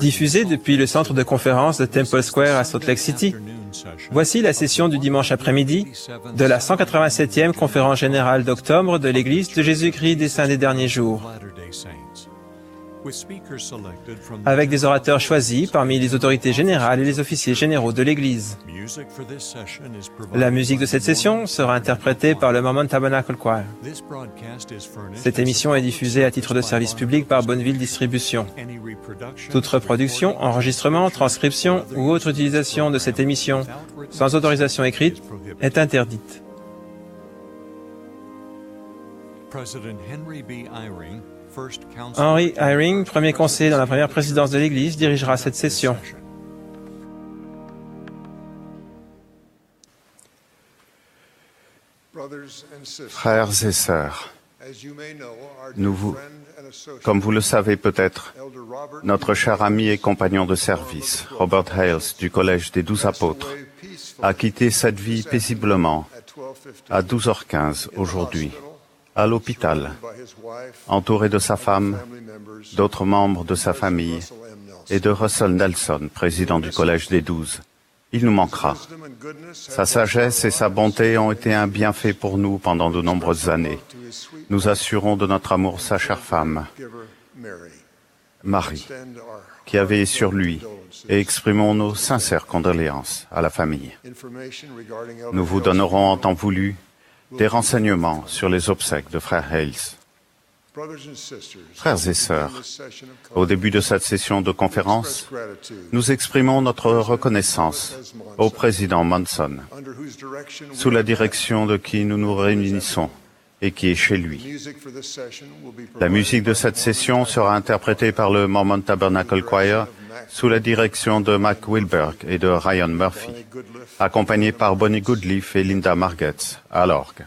Diffusée depuis le centre de conférence de Temple Square à Salt Lake City, voici la session du dimanche après-midi de la 187e conférence générale d'octobre de l'Église de Jésus-Christ des Saints des Derniers Jours, avec des orateurs choisis parmi les autorités générales et les officiers généraux de l'Église. La musique de cette session sera interprétée par le Mormon Tabernacle Choir. Cette émission est diffusée à titre de service public par Bonneville Distribution. Toute reproduction, enregistrement, transcription ou autre utilisation de cette émission sans autorisation écrite est interdite. Henry Eyring, premier conseiller dans la première présidence de l'Église, dirigera cette session. Frères et sœurs, comme vous le savez peut-être, notre cher ami et compagnon de service, Robert Hales, du Collège des 12 Apôtres, a quitté cette vie paisiblement à 12h15 aujourd'hui, à l'hôpital, entouré de sa femme, d'autres membres de sa famille et de Russell Nelson, président du Collège des 12. Il nous manquera. Sa sagesse et sa bonté ont été un bienfait pour nous pendant de nombreuses années. Nous assurons de notre amour sa chère femme, Marie, qui a veillé sur lui, et exprimons nos sincères condoléances à la famille. Nous vous donnerons en temps voulu des renseignements sur les obsèques de frère Hales. Frères et sœurs, au début de cette session de conférence, nous exprimons notre reconnaissance au président Monson, sous la direction de qui nous nous réunissons et qui est chez lui. La musique de cette session sera interprétée par le Mormon Tabernacle Choir sous la direction de Mac Wilberg et de Ryan Murphy, accompagnés par Bonnie Goodleaf et Linda Margetts à l'orgue.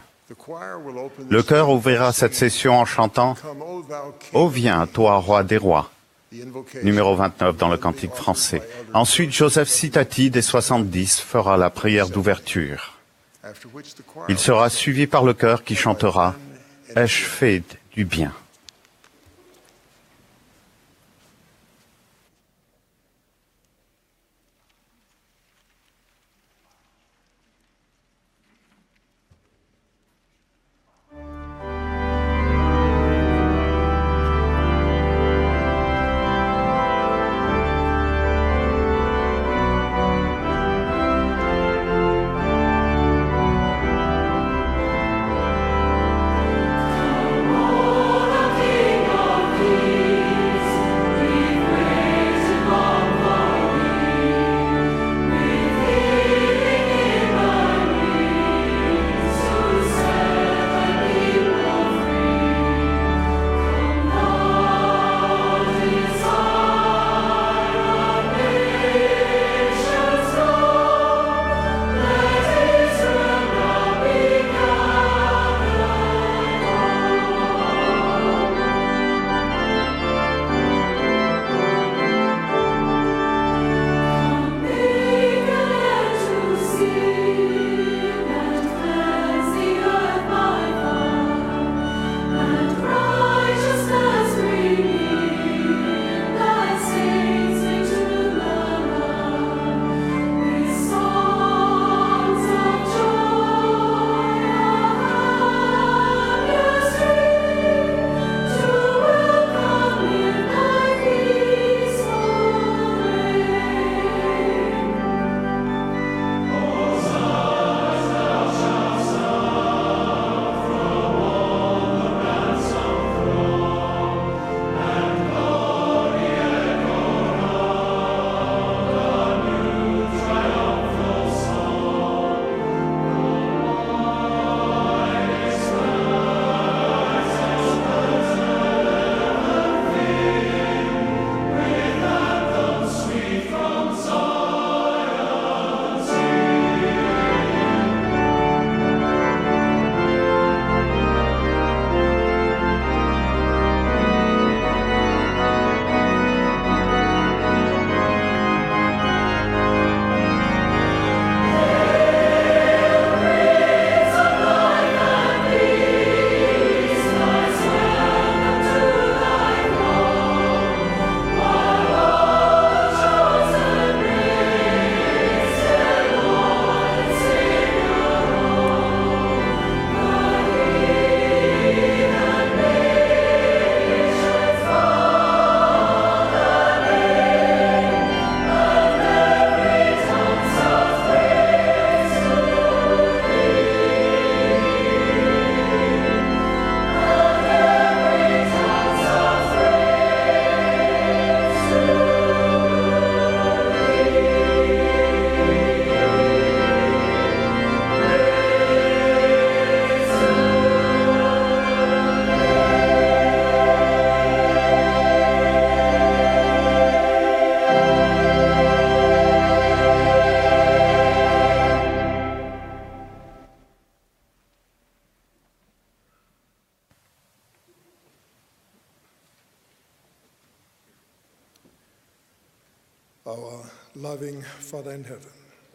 Le chœur ouvrira cette session en chantant « Ô viens, toi, roi des rois », numéro 29 dans le cantique français. Ensuite, Joseph Citati des 70 fera la prière d'ouverture. Il sera suivi par le chœur qui chantera « Ai-je fait du bien ». Lord,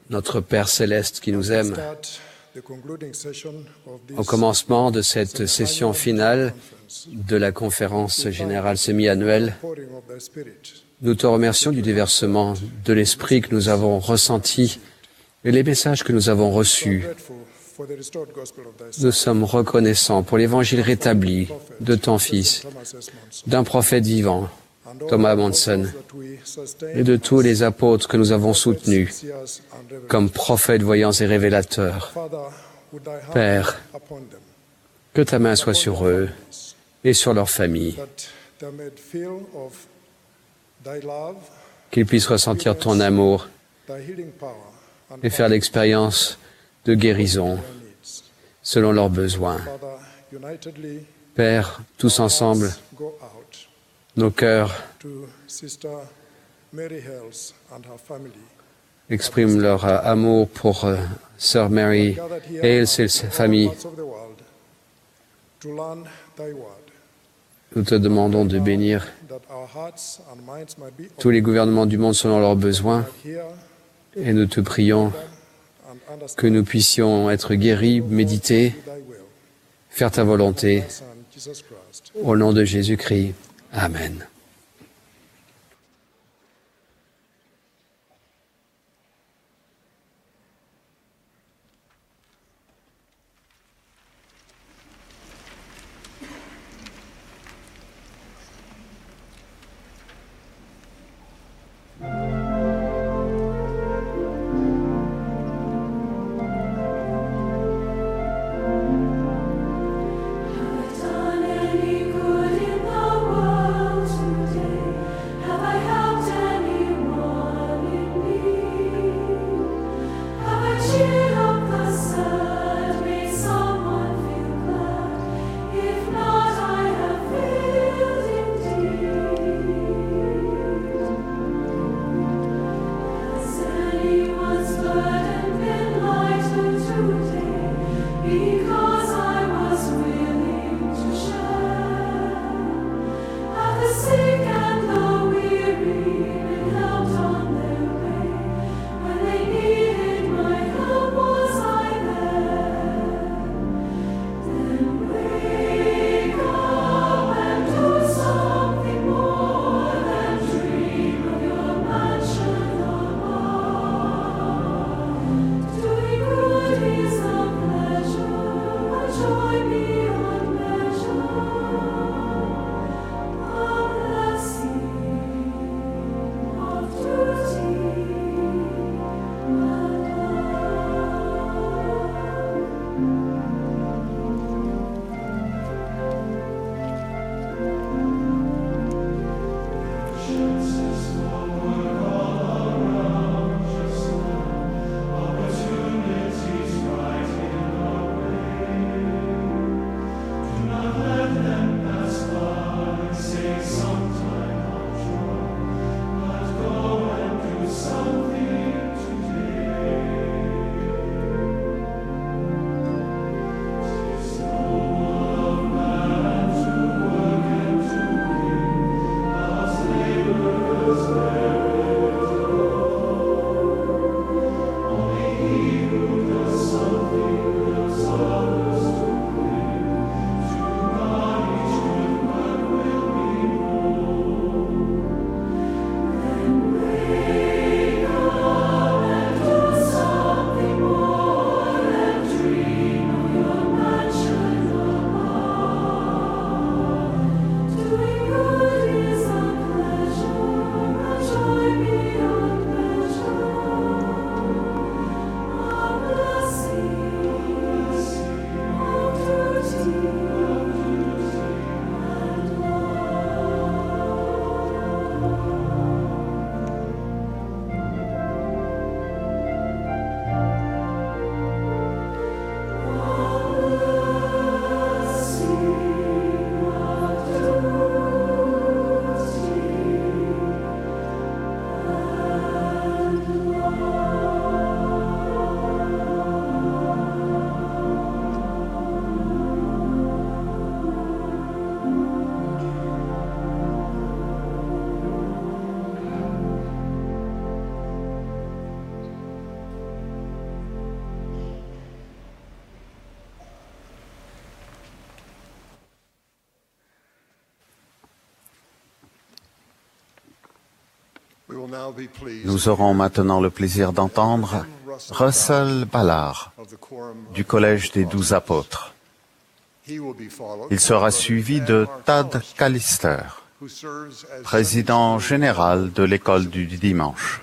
Notre Père céleste qui nous aime, au commencement de cette session finale de la conférence générale semi-annuelle, nous te remercions du déversement de l'Esprit que nous avons ressenti et les messages que nous avons reçus. Nous sommes reconnaissants pour l'Évangile rétabli de ton Fils, d'un prophète vivant, Thomas Monson, et de tous les apôtres que nous avons soutenus comme prophètes, voyants et révélateurs. Père, que ta main soit sur eux et sur leur famille, qu'ils puissent ressentir ton amour et faire l'expérience de guérison selon leurs besoins. Père, tous ensemble, nos cœurs expriment leur amour pour Sœur Mary Hales et sa famille. Nous te demandons de bénir tous les gouvernements du monde selon leurs besoins et nous te prions que nous puissions être guéris, méditer, faire ta volonté. Au nom de Jésus-Christ. Amen. Done any good in the world? Nous aurons maintenant le plaisir d'entendre Russell Ballard du Collège des 12 apôtres. Il sera suivi de Tad Callister, président général de l'école du dimanche.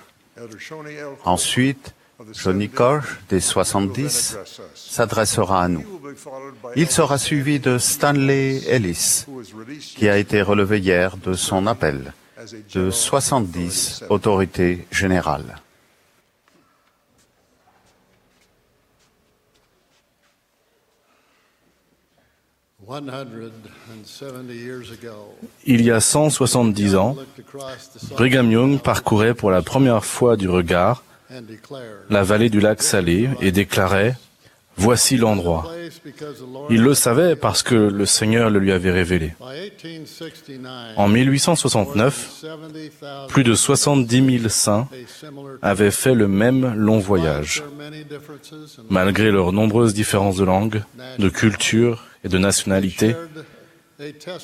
Ensuite, Johnny Koch, des 70, s'adressera à nous. Il sera suivi de Stanley Ellis, qui a été relevé hier de son appel de 70 autorités générales. Il y a 170 ans, Brigham Young parcourait pour la première fois du regard la vallée du lac Salé et déclarait « Voici l'endroit ». Il le savait parce que le Seigneur le lui avait révélé. En 1869, plus de 70 000 saints avaient fait le même long voyage. Malgré leurs nombreuses différences de langue, de culture et de nationalité,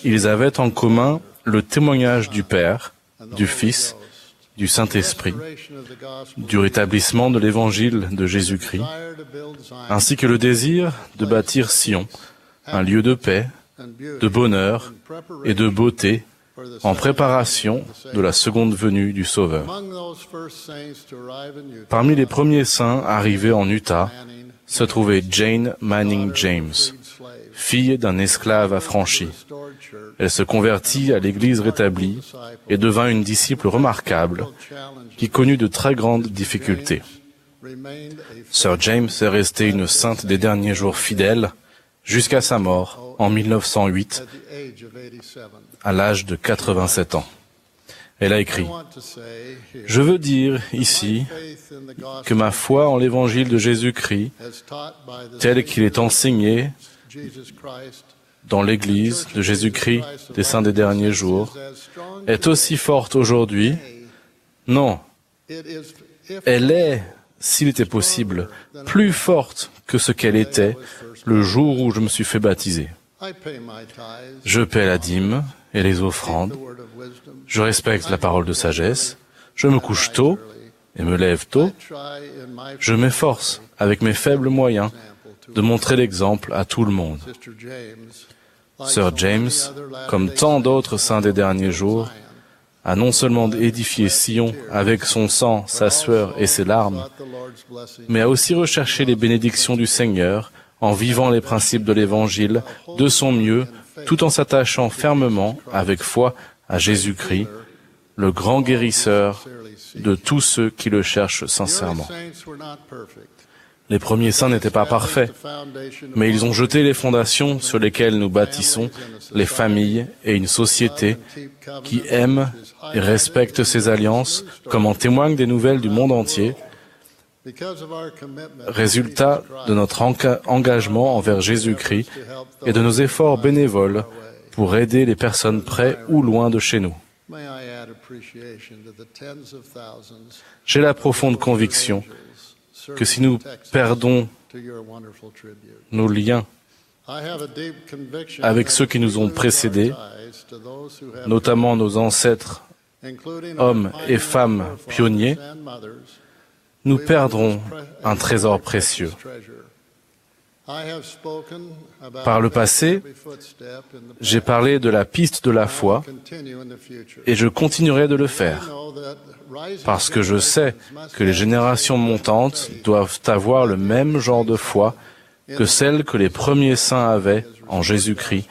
ils avaient en commun le témoignage du Père, du Fils, du Saint-Esprit, du rétablissement de l'Évangile de Jésus-Christ, ainsi que le désir de bâtir Sion, un lieu de paix, de bonheur et de beauté en préparation de la seconde venue du Sauveur. Parmi les premiers saints arrivés en Utah se trouvait Jane Manning James, fille d'un esclave affranchi. Elle se convertit à l'Église rétablie et devint une disciple remarquable qui connut de très grandes difficultés. Sœur James est restée une sainte des derniers jours fidèles jusqu'à sa mort en 1908 à l'âge de 87 ans. Elle a écrit « Je veux dire ici que ma foi en l'Évangile de Jésus-Christ, tel qu'il est enseigné dans l'Église de Jésus-Christ des Saints des derniers jours, est aussi forte aujourd'hui. Non, elle est, s'il était possible, plus forte que ce qu'elle était le jour où je me suis fait baptiser. Je paie la dîme et les offrandes, je respecte la parole de sagesse, je me couche tôt et me lève tôt, je m'efforce, avec mes faibles moyens, de montrer l'exemple à tout le monde. Sœur James, comme tant d'autres saints des derniers jours, a non seulement édifié Sion avec son sang, sa sueur et ses larmes, mais a aussi recherché les bénédictions du Seigneur en vivant les principes de l'Évangile de son mieux, tout en s'attachant fermement, avec foi, à Jésus-Christ, le grand guérisseur de tous ceux qui le cherchent sincèrement. Les premiers saints n'étaient pas parfaits, mais ils ont jeté les fondations sur lesquelles nous bâtissons les familles et une société qui aime et respecte ces alliances, comme en témoignent des nouvelles du monde entier, résultat de notre engagement envers Jésus-Christ et de nos efforts bénévoles pour aider les personnes près ou loin de chez nous. J'ai la profonde conviction que si nous perdons nos liens avec ceux qui nous ont précédés, notamment nos ancêtres, hommes et femmes pionniers, nous perdrons un trésor précieux. Par le passé, j'ai parlé de la piste de la foi et je continuerai de le faire parce que je sais que les générations montantes doivent avoir le même genre de foi que celle que les premiers saints avaient en Jésus-Christ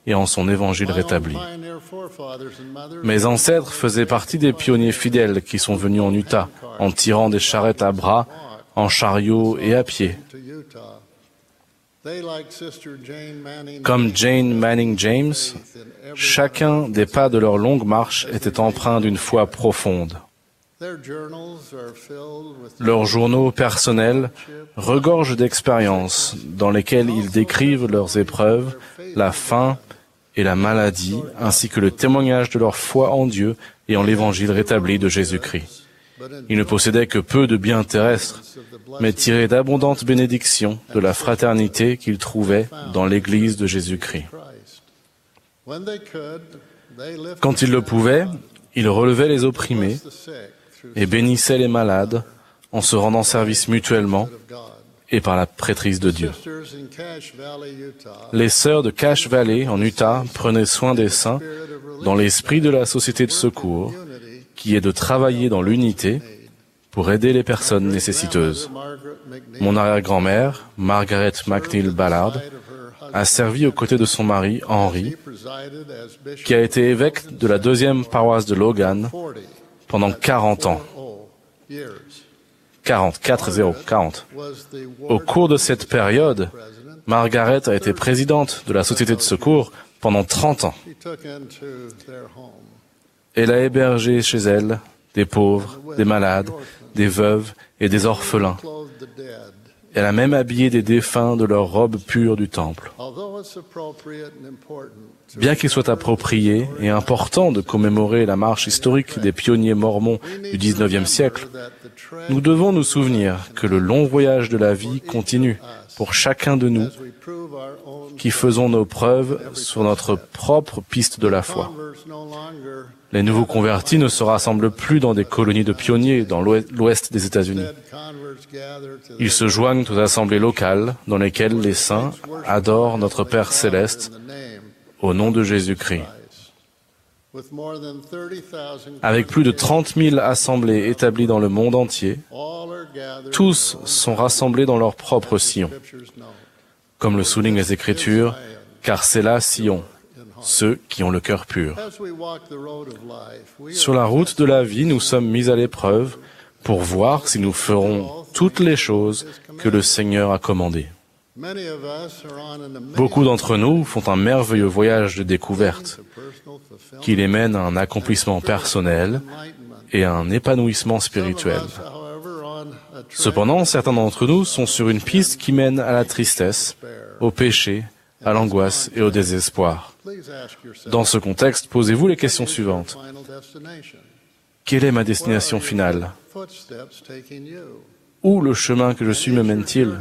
et en son évangile rétabli. Mes ancêtres faisaient partie des pionniers fidèles qui sont venus en Utah en tirant des charrettes à bras, en chariot et à pied. Comme Jane Manning James, chacun des pas de leur longue marche était empreint d'une foi profonde. Leurs journaux personnels regorgent d'expériences dans lesquelles ils décrivent leurs épreuves, la faim et la maladie, ainsi que le témoignage de leur foi en Dieu et en l'évangile rétabli de Jésus-Christ. Ils ne possédaient que peu de biens terrestres, mais tiraient d'abondantes bénédictions de la fraternité qu'ils trouvaient dans l'Église de Jésus-Christ. Quand ils le pouvaient, ils relevaient les opprimés, et bénissaient les malades en se rendant service mutuellement et par la prêtrise de Dieu. Les sœurs de Cache Valley, en Utah, prenaient soin des saints dans l'esprit de la société de secours, qui est de travailler dans l'unité pour aider les personnes nécessiteuses. Mon arrière-grand-mère, Margaret McNeil Ballard, a servi aux côtés de son mari, Henry, qui a été évêque de la 2e paroisse de Logan pendant 40 ans. 40. Au cours de cette période, Margaret a été présidente de la Société de secours pendant 30 ans. Elle a hébergé chez elle des pauvres, des malades, des veuves et des orphelins. Elle a même habillé des défunts de leurs robes pures du temple. Bien qu'il soit approprié et important de commémorer la marche historique des pionniers mormons du XIXe siècle, nous devons nous souvenir que le long voyage de la vie continue pour chacun de nous qui faisons nos preuves sur notre propre piste de la foi. Les nouveaux convertis ne se rassemblent plus dans des colonies de pionniers dans l'ouest des États-Unis. Ils se joignent aux assemblées locales dans lesquelles les saints adorent notre Père céleste au nom de Jésus-Christ. Avec plus de 30 000 assemblées établies dans le monde entier, tous sont rassemblés dans leur propre sillon. Comme le soulignent les Écritures, car c'est là Sion, ceux qui ont le cœur pur. Sur la route de la vie, nous sommes mis à l'épreuve pour voir si nous ferons toutes les choses que le Seigneur a commandées. Beaucoup d'entre nous font un merveilleux voyage de découverte qui les mène à un accomplissement personnel et à un épanouissement spirituel. Cependant, certains d'entre nous sont sur une piste qui mène à la tristesse, au péché, à l'angoisse et au désespoir. Dans ce contexte, posez-vous les questions suivantes. Quelle est ma destination finale? Où le chemin que je suis me mène-t-il?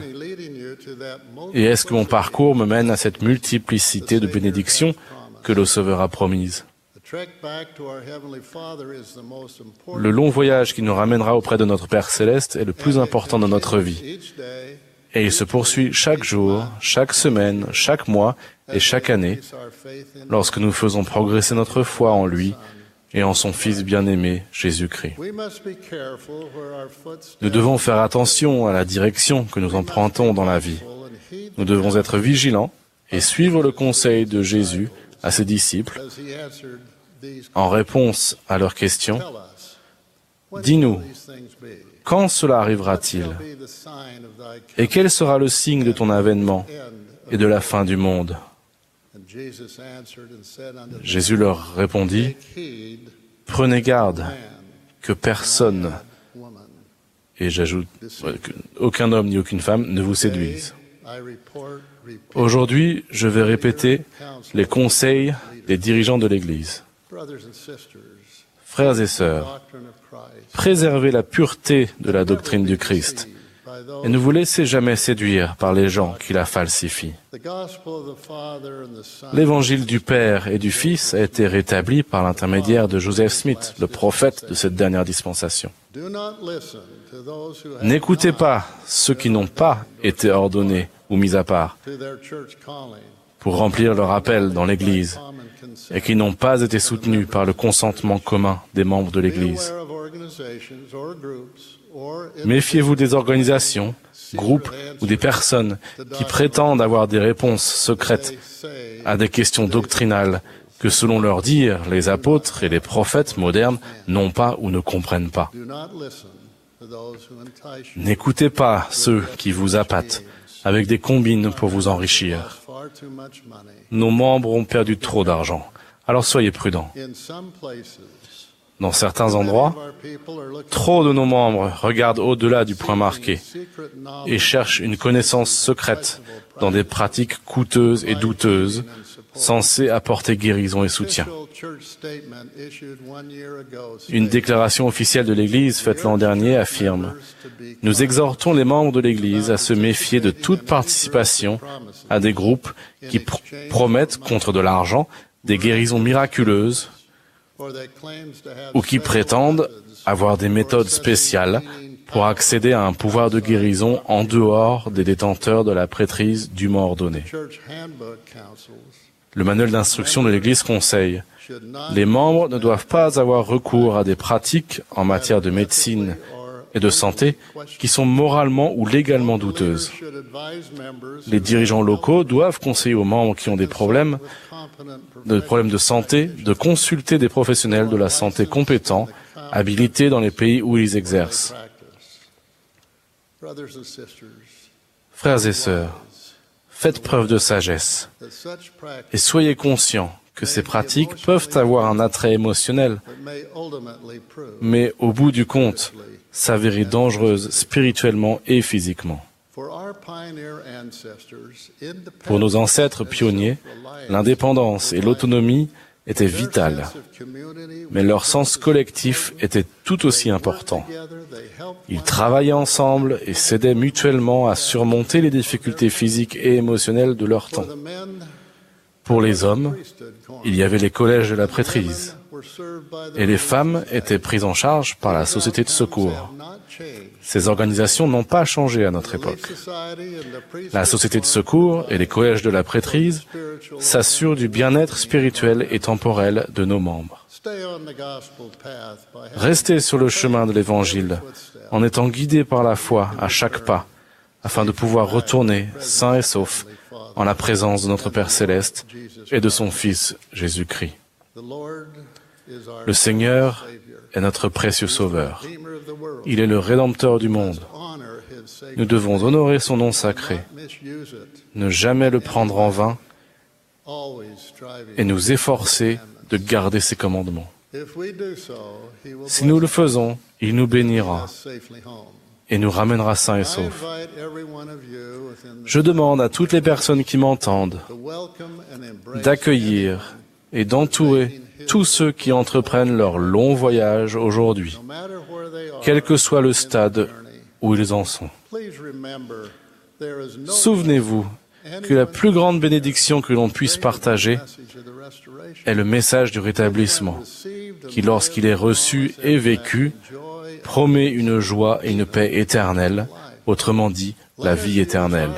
Et est-ce que mon parcours me mène à cette multiplicité de bénédictions que le Sauveur a promises? Le long voyage qui nous ramènera auprès de notre Père céleste est le plus important de notre vie. Et il se poursuit chaque jour, chaque semaine, chaque mois et chaque année lorsque nous faisons progresser notre foi en lui et en son Fils bien-aimé, Jésus-Christ. Nous devons faire attention à la direction que nous empruntons dans la vie. Nous devons être vigilants et suivre le conseil de Jésus à ses disciples en réponse à leurs questions. Dis-nous, quand cela arrivera-t-il? Et quel sera le signe de ton avènement et de la fin du monde? Jésus leur répondit, « Prenez garde que personne, et j'ajoute, aucun homme ni aucune femme ne vous séduise. Aujourd'hui, je vais répéter les conseils des dirigeants de l'Église. Frères et sœurs, préservez la pureté de la doctrine du Christ et ne vous laissez jamais séduire par les gens qui la falsifient. L'évangile du Père et du Fils a été rétabli par l'intermédiaire de Joseph Smith, le prophète de cette dernière dispensation. N'écoutez pas ceux qui n'ont pas été ordonnés ou mis à part pour remplir leur appel dans l'Église et qui n'ont pas été soutenus par le consentement commun des membres de l'Église. Méfiez-vous des organisations, groupes ou des personnes qui prétendent avoir des réponses secrètes à des questions doctrinales que, selon leur dire, les apôtres et les prophètes modernes n'ont pas ou ne comprennent pas. N'écoutez pas ceux qui vous appâtent avec des combines pour vous enrichir. Nos membres ont perdu trop d'argent, alors soyez prudents. Dans certains endroits, trop de nos membres regardent au-delà du point marqué et cherchent une connaissance secrète dans des pratiques coûteuses et douteuses censées apporter guérison et soutien. Une déclaration officielle de l'Église faite l'an dernier affirme « Nous exhortons les membres de l'Église à se méfier de toute participation à des groupes qui promettent contre de l'argent des guérisons miraculeuses ou qui prétendent avoir des méthodes spéciales pour accéder à un pouvoir de guérison en dehors des détenteurs de la prêtrise dûment ordonnée. Le manuel d'instruction de l'Église conseille: les membres ne doivent pas avoir recours à des pratiques en matière de médecine et de santé qui sont moralement ou légalement douteuses. Les dirigeants locaux doivent conseiller aux membres qui ont des problèmes de santé de consulter des professionnels de la santé compétents, habilités dans les pays où ils exercent. Frères et sœurs, faites preuve de sagesse et soyez conscients que ces pratiques peuvent avoir un attrait émotionnel, mais au bout du compte, s'avérer dangereuses spirituellement et physiquement. Pour nos ancêtres pionniers, l'indépendance et l'autonomie étaient vitales, mais leur sens collectif était tout aussi important. Ils travaillaient ensemble et s'aidaient mutuellement à surmonter les difficultés physiques et émotionnelles de leur temps. Pour les hommes, il y avait les collèges de la prêtrise, et les femmes étaient prises en charge par la Société de secours. Ces organisations n'ont pas changé à notre époque. La Société de secours et les collèges de la prêtrise s'assurent du bien-être spirituel et temporel de nos membres. Restez sur le chemin de l'Évangile en étant guidés par la foi à chaque pas, afin de pouvoir retourner sains et saufs en la présence de notre Père Céleste et de son Fils Jésus-Christ. Le Seigneur est notre précieux Sauveur. Il est le Rédempteur du monde. Nous devons honorer son nom sacré, ne jamais le prendre en vain et nous efforcer de garder ses commandements. Si nous le faisons, il nous bénira et nous ramènera sains et saufs. Je demande à toutes les personnes qui m'entendent d'accueillir et d'entourer tous ceux qui entreprennent leur long voyage aujourd'hui, quel que soit le stade où ils en sont. Souvenez-vous que la plus grande bénédiction que l'on puisse partager est le message du rétablissement, qui, lorsqu'il est reçu et vécu, promet une joie et une paix éternelle, autrement dit, la vie éternelle.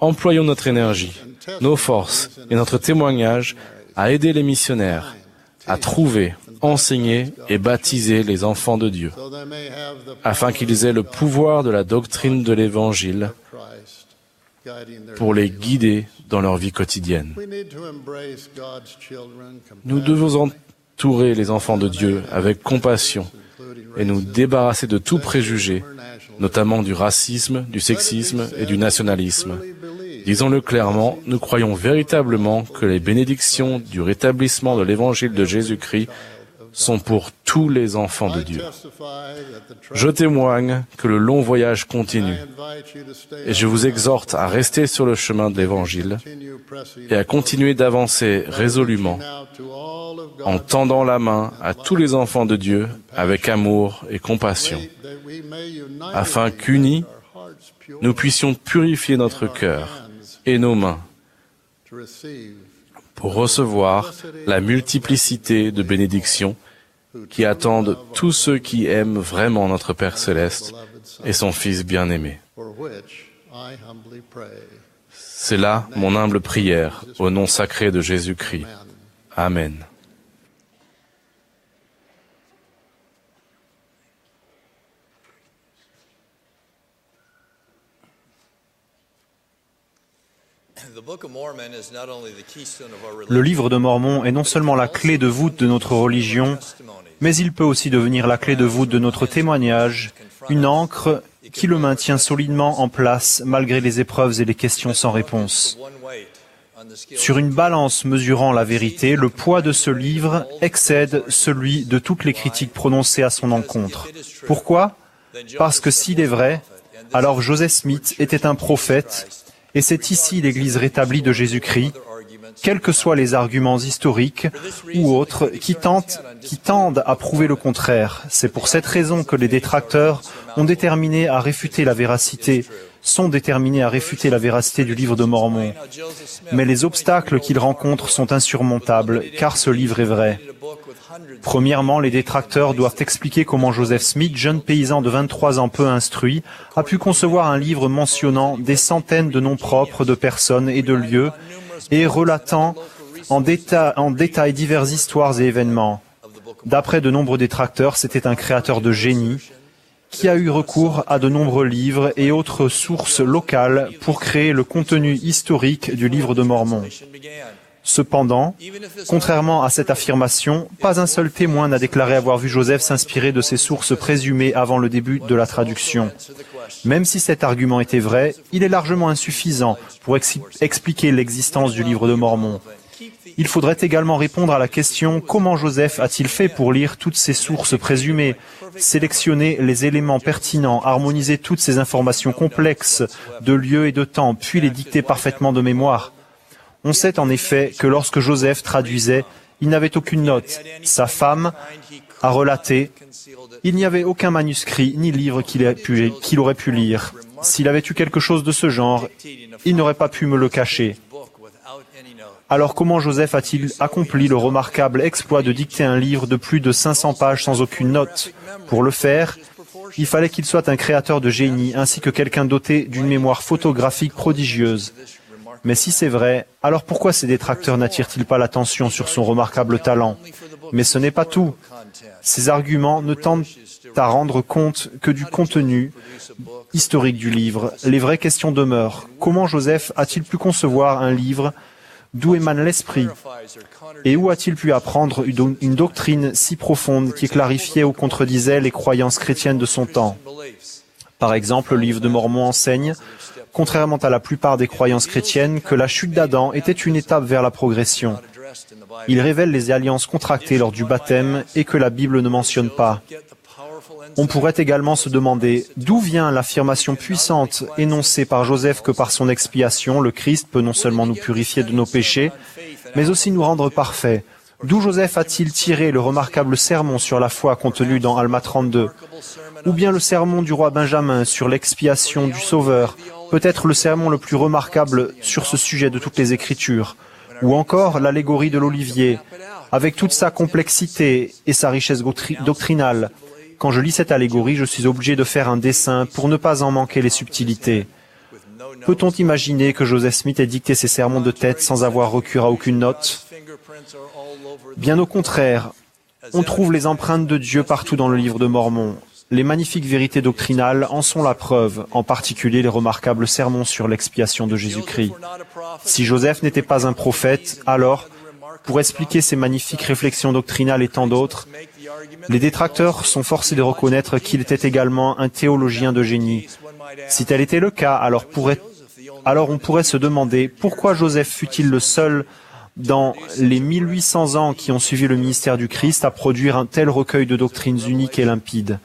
Employons notre énergie, nos forces et notre témoignage à aider les missionnaires, à trouver, enseigner et baptiser les enfants de Dieu, afin qu'ils aient le pouvoir de la doctrine de l'Évangile pour les guider dans leur vie quotidienne. Nous devons entourer les enfants de Dieu avec compassion et nous débarrasser de tout préjugé, notamment du racisme, du sexisme et du nationalisme. Disons-le clairement, nous croyons véritablement que les bénédictions du rétablissement de l'Évangile de Jésus-Christ sont pour tous les enfants de Dieu. Je témoigne que le long voyage continue et je vous exhorte à rester sur le chemin de l'Évangile et à continuer d'avancer résolument en tendant la main à tous les enfants de Dieu avec amour et compassion, afin qu'unis, nous puissions purifier notre cœur et nos mains pour recevoir la multiplicité de bénédictions qui attendent tous ceux qui aiment vraiment notre Père Céleste et son Fils bien-aimé. C'est là mon humble prière au nom sacré de Jésus-Christ. Amen. Le livre de Mormon est non seulement la clé de voûte de notre religion, mais il peut aussi devenir la clé de voûte de notre témoignage, une ancre qui le maintient solidement en place malgré les épreuves et les questions sans réponse. Sur une balance mesurant la vérité, le poids de ce livre excède celui de toutes les critiques prononcées à son encontre. Pourquoi? Parce que s'il est vrai, alors Joseph Smith était un prophète, et c'est ici l'Église rétablie de Jésus-Christ, quels que soient les arguments historiques ou autres qui tendent à prouver le contraire. C'est pour cette raison que les détracteurs ont déterminé à réfuter la véracité sont déterminés à réfuter la véracité du livre de Mormon. Mais les obstacles qu'ils rencontrent sont insurmontables, car ce livre est vrai. Premièrement, les détracteurs doivent expliquer comment Joseph Smith, jeune paysan de 23 ans peu instruit, a pu concevoir un livre mentionnant des centaines de noms propres de personnes et de lieux et relatant en détail diverses histoires et événements. D'après de nombreux détracteurs, c'était un créateur de génie qui a eu recours à de nombreux livres et autres sources locales pour créer le contenu historique du livre de Mormon. Cependant, contrairement à cette affirmation, pas un seul témoin n'a déclaré avoir vu Joseph s'inspirer de ces sources présumées avant le début de la traduction. Même si cet argument était vrai, il est largement insuffisant pour expliquer l'existence du livre de Mormon. Il faudrait également répondre à la question comment Joseph a-t-il fait pour lire toutes ces sources présumées, sélectionner les éléments pertinents, harmoniser toutes ces informations complexes de lieu et de temps, puis les dicter parfaitement de mémoire. On sait en effet que lorsque Joseph traduisait, il n'avait aucune note. Sa femme a relaté « Il n'y avait aucun manuscrit ni livre qu'il aurait pu lire. S'il avait eu quelque chose de ce genre, il n'aurait pas pu me le cacher. » Alors comment Joseph a-t-il accompli le remarquable exploit de dicter un livre de plus de 500 pages sans aucune note? Pour le faire, il fallait qu'il soit un créateur de génie ainsi que quelqu'un doté d'une mémoire photographique prodigieuse. Mais si c'est vrai, alors pourquoi ces détracteurs n'attirent-ils pas l'attention sur son remarquable talent? Mais ce n'est pas tout. Ces arguments ne tentent à rendre compte que du contenu historique du livre. Les vraies questions demeurent. Comment Joseph a-t-il pu concevoir un livre? D'où émane l'esprit? Et où a-t-il pu apprendre une doctrine si profonde qui clarifiait ou contredisait les croyances chrétiennes de son temps? Par exemple, le livre de Mormon enseigne, contrairement à la plupart des croyances chrétiennes, que la chute d'Adam était une étape vers la progression. Il révèle les alliances contractées lors du baptême et que la Bible ne mentionne pas. On pourrait également se demander d'où vient l'affirmation puissante énoncée par Joseph que par son expiation, le Christ peut non seulement nous purifier de nos péchés, mais aussi nous rendre parfaits. D'où Joseph a-t-il tiré le remarquable sermon sur la foi contenu dans Alma 32? Ou bien le sermon du roi Benjamin sur l'expiation du Sauveur, peut-être le sermon le plus remarquable sur ce sujet de toutes les Écritures? Ou encore l'allégorie de l'olivier, avec toute sa complexité et sa richesse doctrinale? Quand je lis cette allégorie, je suis obligé de faire un dessin pour ne pas en manquer les subtilités. Peut-on imaginer que Joseph Smith ait dicté ses sermons de tête sans avoir recours à aucune note? Bien au contraire, on trouve les empreintes de Dieu partout dans le livre de Mormon. Les magnifiques vérités doctrinales en sont la preuve, en particulier les remarquables sermons sur l'expiation de Jésus-Christ. Si Joseph n'était pas un prophète, alors, pour expliquer ces magnifiques réflexions doctrinales et tant d'autres, les détracteurs sont forcés de reconnaître qu'il était également un théologien de génie. Si tel était le cas, alors on pourrait se demander pourquoi Joseph fut-il le seul dans les 1800 ans qui ont suivi le ministère du Christ à produire un tel recueil de doctrines uniques et limpides.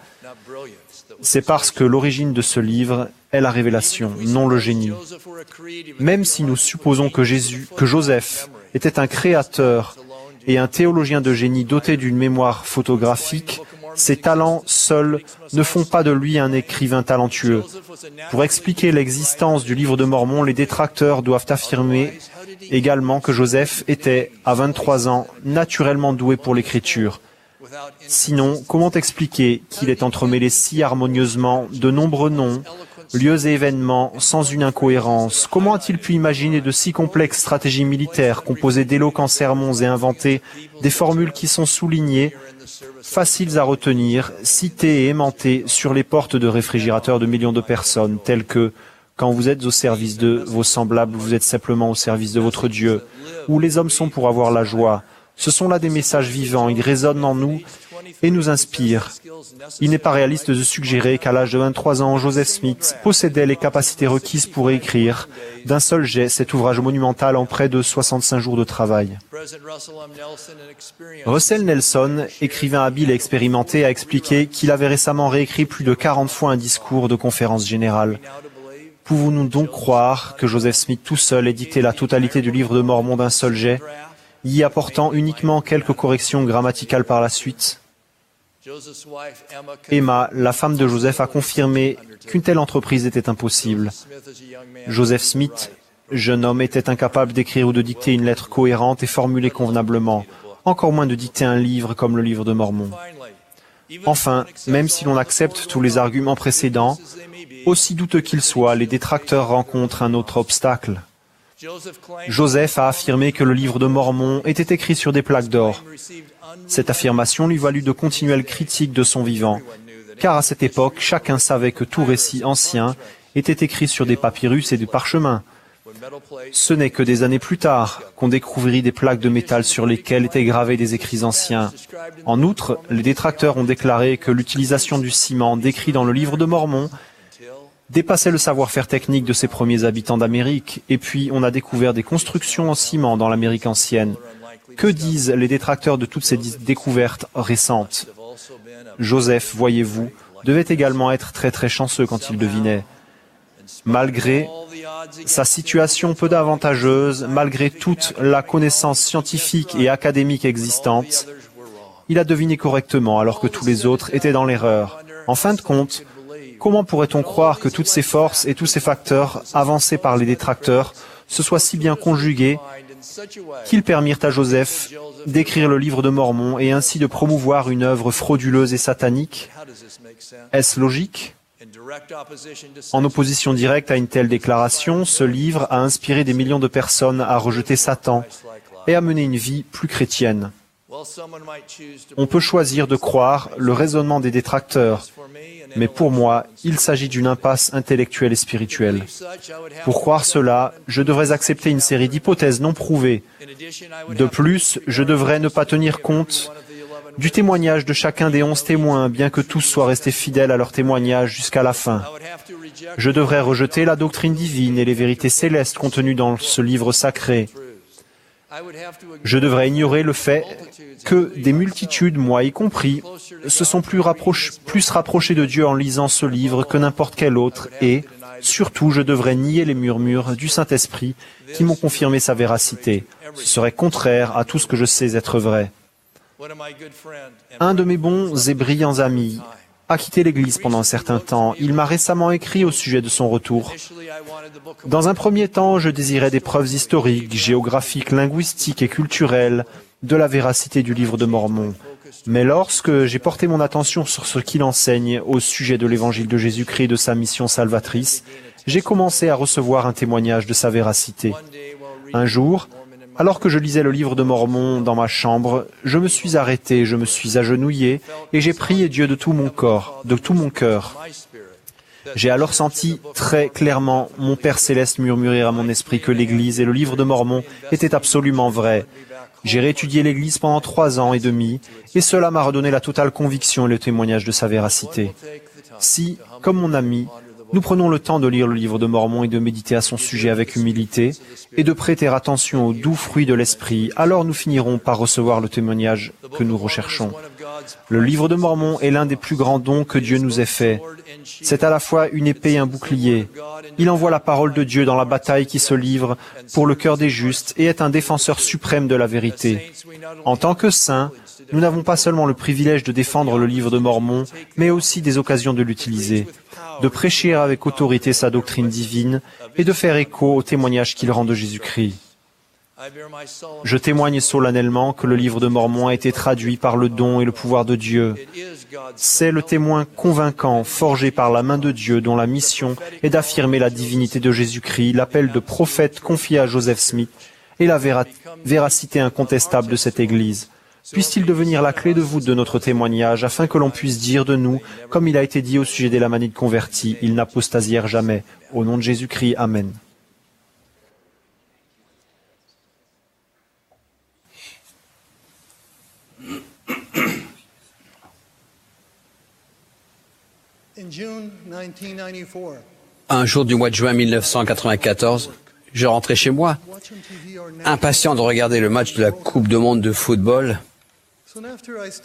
C'est parce que l'origine de ce livre est la révélation, non le génie. Même si nous supposons que Joseph était un créateur et un théologien de génie doté d'une mémoire photographique, ses talents seuls ne font pas de lui un écrivain talentueux. Pour expliquer l'existence du livre de Mormon, les détracteurs doivent affirmer également que Joseph était, à 23 ans, naturellement doué pour l'écriture. Sinon, comment expliquer qu'il est entremêlé si harmonieusement de nombreux noms, lieux et événements sans une incohérence? Comment a-t-il pu imaginer de si complexes stratégies militaires, composées d'éloquents sermons et inventer des formules qui sont soulignées, faciles à retenir, citées et aimantées sur les portes de réfrigérateurs de millions de personnes, telles que « Quand vous êtes au service de vos semblables, vous êtes simplement au service de votre Dieu » ou « Les hommes sont pour avoir la joie ». Ce sont là des messages vivants, ils résonnent en nous et nous inspirent. Il n'est pas réaliste de suggérer qu'à l'âge de 23 ans, Joseph Smith possédait les capacités requises pour écrire d'un seul jet cet ouvrage monumental en près de 65 jours de travail. Russell Nelson, écrivain habile et expérimenté, a expliqué qu'il avait récemment réécrit plus de 40 fois un discours de conférence générale. Pouvons-nous donc croire que Joseph Smith tout seul ait dicté la totalité du livre de Mormon d'un seul jet, y apportant uniquement quelques corrections grammaticales par la suite? Emma, la femme de Joseph, a confirmé qu'une telle entreprise était impossible. Joseph Smith, jeune homme, était incapable d'écrire ou de dicter une lettre cohérente et formulée convenablement, encore moins de dicter un livre comme le Livre de Mormon. Enfin, même si l'on accepte tous les arguments précédents, aussi douteux qu'ils soient, les détracteurs rencontrent un autre obstacle. Joseph a affirmé que le Livre de Mormon était écrit sur des plaques d'or. Cette affirmation lui valut de continuelles critiques de son vivant, car à cette époque, chacun savait que tout récit ancien était écrit sur des papyrus et des parchemins. Ce n'est que des années plus tard qu'on découvrit des plaques de métal sur lesquelles étaient gravés des écrits anciens. En outre, les détracteurs ont déclaré que l'utilisation du ciment décrit dans le Livre de Mormon dépassait le savoir-faire technique de ces premiers habitants d'Amérique, et puis on a découvert des constructions en ciment dans l'Amérique ancienne. Que disent les détracteurs de toutes ces découvertes récentes? Joseph, voyez-vous, devait également être très chanceux quand il devinait. Malgré sa situation peu avantageuse, malgré toute la connaissance scientifique et académique existante, il a deviné correctement alors que tous les autres étaient dans l'erreur. En fin de compte, comment pourrait-on croire que toutes ces forces et tous ces facteurs avancés par les détracteurs se soient si bien conjugués qu'ils permirent à Joseph d'écrire le Livre de Mormon et ainsi de promouvoir une œuvre frauduleuse et satanique? Est-ce logique? En opposition directe à une telle déclaration, ce livre a inspiré des millions de personnes à rejeter Satan et à mener une vie plus chrétienne. On peut choisir de croire le raisonnement des détracteurs, mais pour moi, il s'agit d'une impasse intellectuelle et spirituelle. Pour croire cela, je devrais accepter une série d'hypothèses non prouvées. De plus, je devrais ne pas tenir compte du témoignage de chacun des 11 témoins, bien que tous soient restés fidèles à leur témoignage jusqu'à la fin. Je devrais rejeter la doctrine divine et les vérités célestes contenues dans ce livre sacré. Je devrais ignorer le fait que des multitudes, moi y compris, se sont plus rapprochés de Dieu en lisant ce livre que n'importe quel autre et, surtout, je devrais nier les murmures du Saint-Esprit qui m'ont confirmé sa véracité. Ce serait contraire à tout ce que je sais être vrai. Un de mes bons et brillants amis a quitté l'Église pendant un certain temps. Il m'a récemment écrit au sujet de son retour. Dans un premier temps, je désirais des preuves historiques, géographiques, linguistiques et culturelles de la véracité du Livre de Mormon. Mais lorsque j'ai porté mon attention sur ce qu'il enseigne au sujet de l'Évangile de Jésus-Christ et de sa mission salvatrice, j'ai commencé à recevoir un témoignage de sa véracité. Un jour, alors que je lisais le Livre de Mormon dans ma chambre, je me suis arrêté, je me suis agenouillé et j'ai prié Dieu de tout mon corps, de tout mon cœur. J'ai alors senti très clairement mon Père Céleste murmurer à mon esprit que l'Église et le Livre de Mormon étaient absolument vrais. J'ai réétudié l'Église pendant 3 ans et demi et cela m'a redonné la totale conviction et le témoignage de sa véracité. Si, comme mon ami, nous prenons le temps de lire le Livre de Mormon et de méditer à son sujet avec humilité et de prêter attention aux doux fruits de l'Esprit, alors nous finirons par recevoir le témoignage que nous recherchons. Le Livre de Mormon est l'un des plus grands dons que Dieu nous ait fait. C'est à la fois une épée et un bouclier. Il envoie la parole de Dieu dans la bataille qui se livre pour le cœur des justes et est un défenseur suprême de la vérité. En tant que saints, nous n'avons pas seulement le privilège de défendre le Livre de Mormon, mais aussi des occasions de l'utiliser, de prêcher avec autorité sa doctrine divine et de faire écho au témoignage qu'il rend de Jésus-Christ. Je témoigne solennellement que le Livre de Mormon a été traduit par le don et le pouvoir de Dieu. C'est le témoin convaincant, forgé par la main de Dieu, dont la mission est d'affirmer la divinité de Jésus-Christ, l'appel de prophète confié à Joseph Smith et la véracité incontestable de cette Église. Puisse-t-il devenir la clé de voûte de notre témoignage, afin que l'on puisse dire de nous, comme il a été dit au sujet des Lamanites convertis, ils n'apostasièrent jamais. Au nom de Jésus-Christ, Amen. Un jour du mois de juin 1994, je rentrais chez moi, impatient de regarder le match de la Coupe du monde de football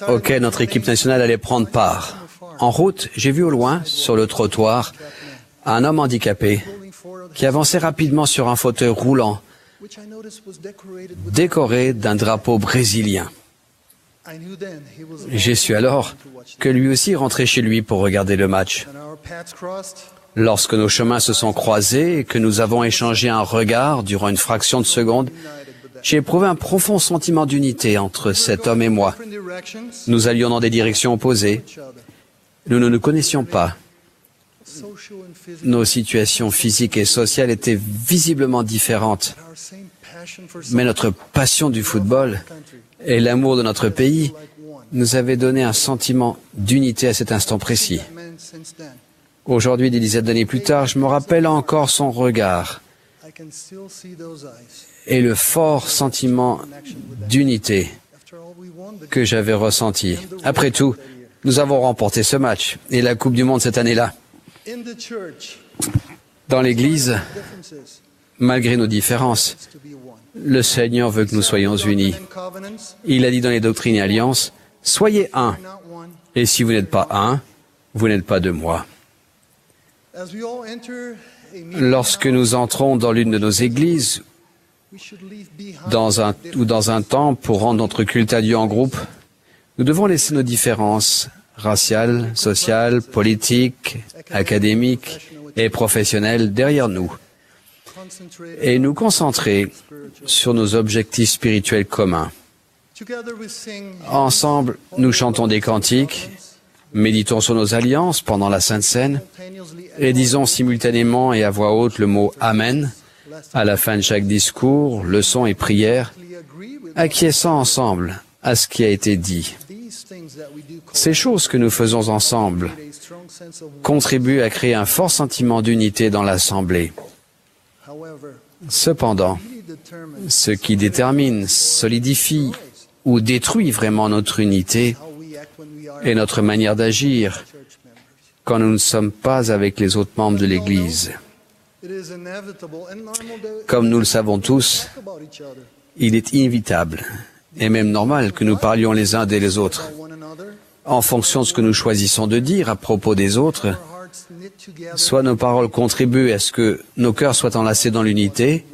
auquel notre équipe nationale allait prendre part. En route, j'ai vu au loin, sur le trottoir, un homme handicapé qui avançait rapidement sur un fauteuil roulant, décoré d'un drapeau brésilien. J'ai su alors que lui aussi rentrait chez lui pour regarder le match. Lorsque nos chemins se sont croisés et que nous avons échangé un regard durant une fraction de seconde, j'ai éprouvé un profond sentiment d'unité entre cet homme et moi. Nous allions dans des directions opposées. Nous ne nous connaissions pas. Nos situations physiques et sociales étaient visiblement différentes. Mais notre passion du football et l'amour de notre pays nous avaient donné un sentiment d'unité à cet instant précis. Aujourd'hui, des dizaines d'années plus tard, je me rappelle encore son regard et le fort sentiment d'unité que j'avais ressenti. Après tout, nous avons remporté ce match et la Coupe du Monde cette année-là. Dans l'Église, malgré nos différences, le Seigneur veut que nous soyons unis. Il a dit dans les Doctrines et Alliances, « Soyez un, et si vous n'êtes pas un, vous n'êtes pas de moi. » Lorsque nous entrons dans l'une de nos églises dans un temple pour rendre notre culte à Dieu en groupe, nous devons laisser nos différences raciales, sociales, politiques, académiques et professionnelles derrière nous et nous concentrer sur nos objectifs spirituels communs. Ensemble, nous chantons des cantiques, méditons sur nos alliances pendant la Sainte Seine et disons simultanément et à voix haute le mot « Amen » à la fin de chaque discours, leçon et prière, acquiesçant ensemble à ce qui a été dit. Ces choses que nous faisons ensemble contribuent à créer un fort sentiment d'unité dans l'Assemblée. Cependant, ce qui détermine, solidifie ou détruit vraiment notre unité est notre manière d'agir quand nous ne sommes pas avec les autres membres de l'Église. Comme nous le savons tous, il est inévitable et même normal que nous parlions les uns des autres. En fonction de ce que nous choisissons de dire à propos des autres, soit nos paroles contribuent à ce que nos cœurs soient enlacés dans l'unité,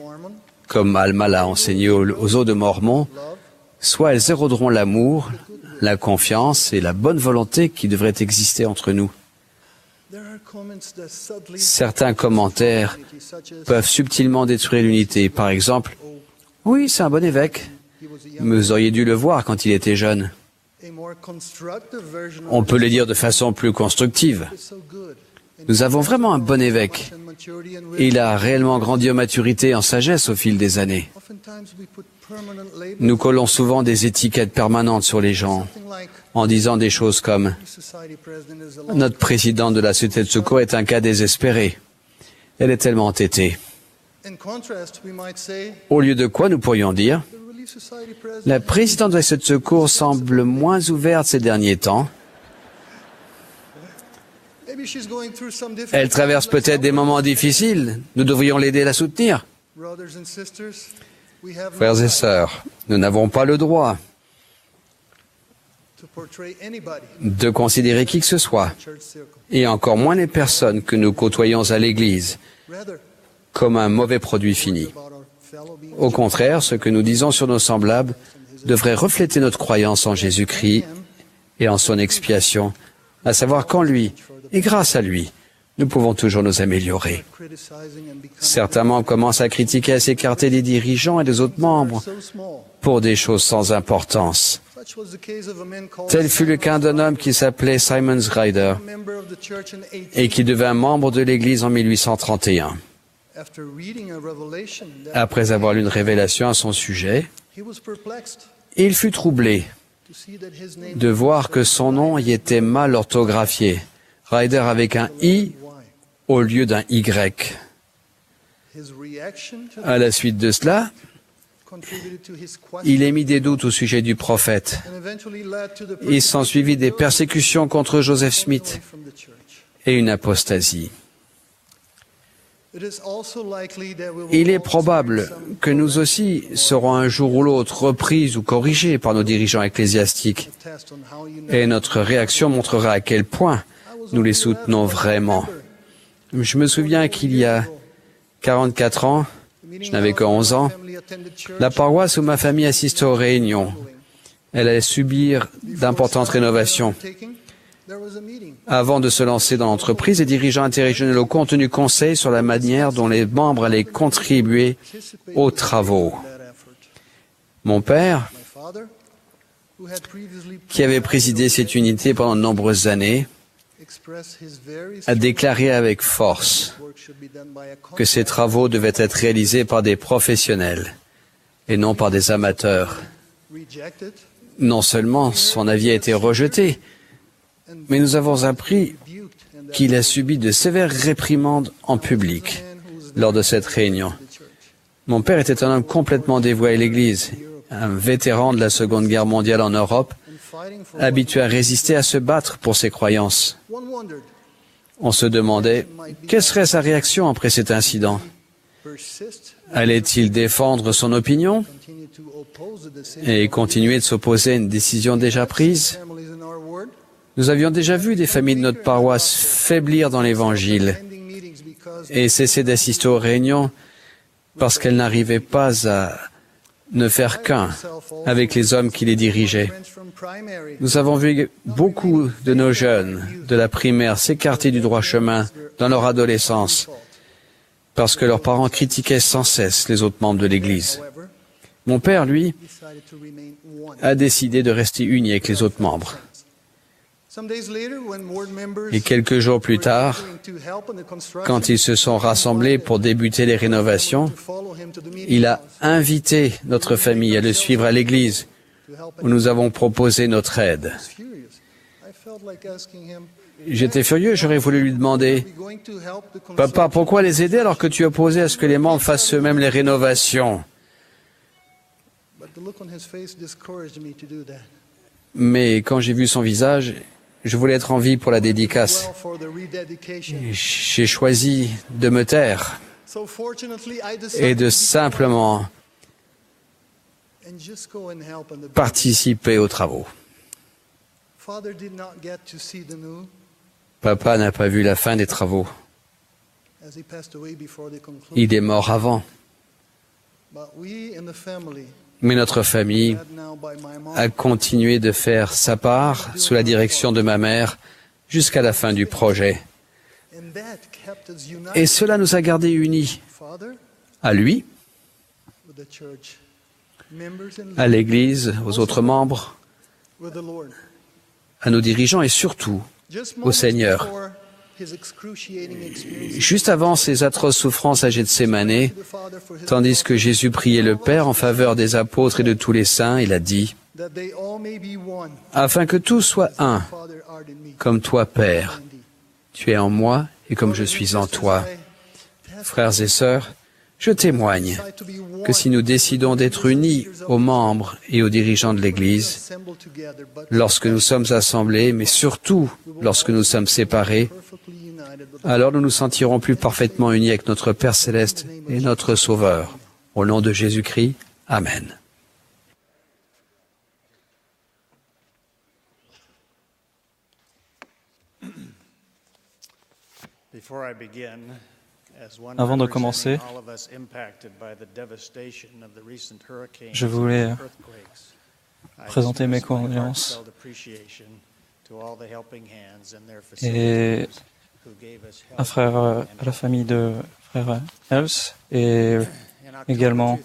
comme Alma l'a enseigné aux eaux de Mormon, soit elles éroderont l'amour, la confiance et la bonne volonté qui devraient exister entre nous. Certains commentaires peuvent subtilement détruire l'unité. Par exemple, « Oui, c'est un bon évêque. Mais vous auriez dû le voir quand il était jeune. » On peut le dire de façon plus constructive. Nous avons vraiment un bon évêque. Il a réellement grandi en maturité et en sagesse au fil des années. Nous collons souvent des étiquettes permanentes sur les gens, en disant des choses comme « Notre présidente de la Société de secours est un cas désespéré. Elle est tellement entêtée. » Au lieu de quoi nous pourrions dire « La présidente de la Société de secours semble moins ouverte ces derniers temps. Elle traverse peut-être des moments difficiles. Nous devrions l'aider et la soutenir. » Frères et sœurs, nous n'avons pas le droit de considérer qui que ce soit, et encore moins les personnes que nous côtoyons à l'Église, comme un mauvais produit fini. Au contraire, ce que nous disons sur nos semblables devrait refléter notre croyance en Jésus-Christ et en son expiation, à savoir qu'en lui, et grâce à lui, nous pouvons toujours nous améliorer. Certains membres commencent à critiquer et à s'écarter des dirigeants et des autres membres pour des choses sans importance. Tel fut le cas d'un homme qui s'appelait Simon Ryder et qui devint membre de l'Église en 1831. Après avoir lu une révélation à son sujet, il fut troublé de voir que son nom y était mal orthographié, Ryder avec un I au lieu d'un Y. À la suite de cela, il émit des doutes au sujet du prophète. Il s'ensuivit des persécutions contre Joseph Smith et une apostasie. Il est probable que nous aussi serons un jour ou l'autre repris ou corrigés par nos dirigeants ecclésiastiques, et notre réaction montrera à quel point nous les soutenons vraiment. Je me souviens qu'il y a 44 ans, je n'avais que 11 ans, la paroisse où ma famille assistait aux réunions Elle allait subir d'importantes rénovations. Avant de se lancer dans l'entreprise, les dirigeants interrégionaux locaux ont tenu conseil sur la manière dont les membres allaient contribuer aux travaux. Mon père, qui avait présidé cette unité pendant de nombreuses années, a déclaré avec force que ces travaux devaient être réalisés par des professionnels et non par des amateurs. Non seulement son avis a été rejeté, mais nous avons appris qu'il a subi de sévères réprimandes en public lors de cette réunion. Mon père était un homme complètement dévoué à l'Église, un vétéran de la Seconde Guerre mondiale en Europe, habitué à résister, à se battre pour ses croyances. On se demandait, quelle serait sa réaction après cet incident? Allait-il défendre son opinion et continuer de s'opposer à une décision déjà prise? Nous avions déjà vu des familles de notre paroisse faiblir dans l'Évangile et cesser d'assister aux réunions parce qu'elles n'arrivaient pas à ne faire qu'un avec les hommes qui les dirigeaient. Nous avons vu beaucoup de nos jeunes de la primaire s'écarter du droit chemin dans leur adolescence parce que leurs parents critiquaient sans cesse les autres membres de l'Église. Mon père, lui, a décidé de rester uni avec les autres membres. Et quelques jours plus tard, quand ils se sont rassemblés pour débuter les rénovations, il a invité notre famille à le suivre à l'église, où nous avons proposé notre aide. J'étais furieux, j'aurais voulu lui demander, « Papa, pourquoi les aider alors que tu es opposé à ce que les membres fassent eux-mêmes les rénovations ?» Mais quand j'ai vu son visage, je voulais être en vie pour la dédicace. J'ai choisi de me taire et de simplement participer aux travaux. Papa n'a pas vu la fin des travaux. Il est mort avant. Mais notre famille a continué de faire sa part sous la direction de ma mère jusqu'à la fin du projet. Et cela nous a gardés unis à lui, à l'Église, aux autres membres, à nos dirigeants et surtout au Seigneur. Juste avant ces atroces souffrances à Gethsémanée, tandis que Jésus priait le Père en faveur des apôtres et de tous les saints, il a dit, « Afin que tous soient un, comme toi, Père, tu es en moi et comme je suis en toi. » Frères et sœurs, je témoigne que si nous décidons d'être unis aux membres et aux dirigeants de l'Église, lorsque nous sommes assemblés, mais surtout lorsque nous sommes séparés, alors nous nous sentirons plus parfaitement unis avec notre Père céleste et notre Sauveur. Au nom de Jésus-Christ, Amen. Avant de commencer, je voulais présenter mes condoléances et à la famille de frère Els et également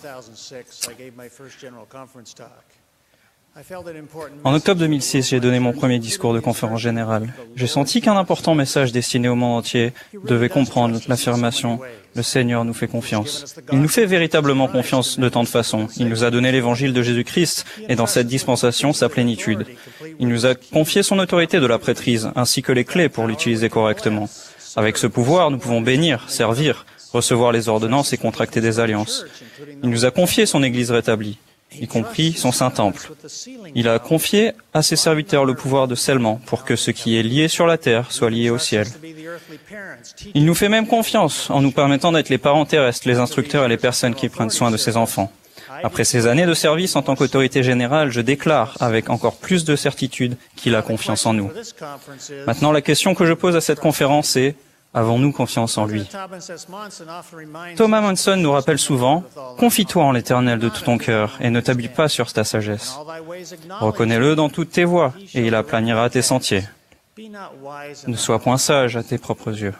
en octobre 2006, j'ai donné mon premier discours de conférence générale. J'ai senti qu'un important message destiné au monde entier devait comprendre l'affirmation « Le Seigneur nous fait confiance ». Il nous fait véritablement confiance de tant de façons. Il nous a donné l'évangile de Jésus-Christ et dans cette dispensation, sa plénitude. Il nous a confié son autorité de la prêtrise ainsi que les clés pour l'utiliser correctement. Avec ce pouvoir, nous pouvons bénir, servir, recevoir les ordonnances et contracter des alliances. Il nous a confié son Église rétablie, y compris son Saint-Temple. Il a confié à ses serviteurs le pouvoir de scellement pour que ce qui est lié sur la terre soit lié au ciel. Il nous fait même confiance en nous permettant d'être les parents terrestres, les instructeurs et les personnes qui prennent soin de ses enfants. Après ces années de service en tant qu'autorité générale, je déclare avec encore plus de certitude qu'il a confiance en nous. Maintenant, la question que je pose à cette conférence est: Avons-nous confiance en lui? Thomas Monson nous rappelle souvent, « Confie-toi en l'Éternel de tout ton cœur et ne t'appuie pas sur ta sagesse. Reconnais-le dans toutes tes voies et il aplanira tes sentiers. Ne sois point sage à tes propres yeux. »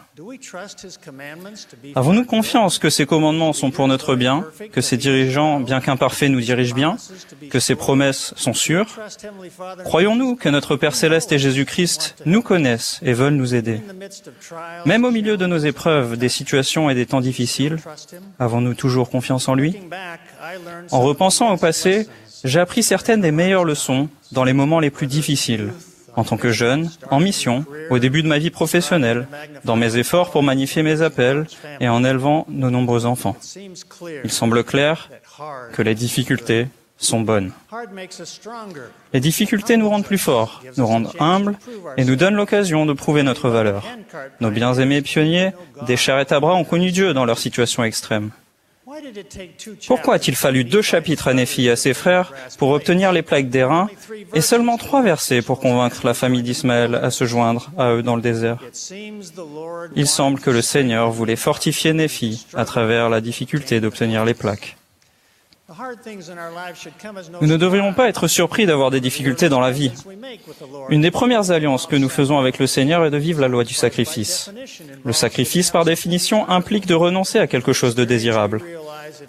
Avons-nous confiance que ses commandements sont pour notre bien, que ses dirigeants, bien qu'imparfaits, nous dirigent bien, que ses promesses sont sûres? Croyons-nous que notre Père Céleste et Jésus-Christ nous connaissent et veulent nous aider? Même au milieu de nos épreuves, des situations et des temps difficiles, avons-nous toujours confiance en lui? En repensant au passé, j'ai appris certaines des meilleures leçons dans les moments les plus difficiles. En tant que jeune, en mission, au début de ma vie professionnelle, dans mes efforts pour magnifier mes appels et en élevant nos nombreux enfants. Il semble clair que les difficultés sont bonnes. Les difficultés nous rendent plus forts, nous rendent humbles et nous donnent l'occasion de prouver notre valeur. Nos bien-aimés pionniers des charrettes à bras ont connu Dieu dans leur situation extrême. Pourquoi a-t-il fallu 2 chapitres à Néphi et à ses frères pour obtenir les plagues d'airain et seulement 3 versets pour convaincre la famille d'Ismaël à se joindre à eux dans le désert? Il semble que le Seigneur voulait fortifier Néphi à travers la difficulté d'obtenir les plaques. Nous ne devrions pas être surpris d'avoir des difficultés dans la vie. Une des premières alliances que nous faisons avec le Seigneur est de vivre la loi du sacrifice. Le sacrifice, par définition, implique de renoncer à quelque chose de désirable.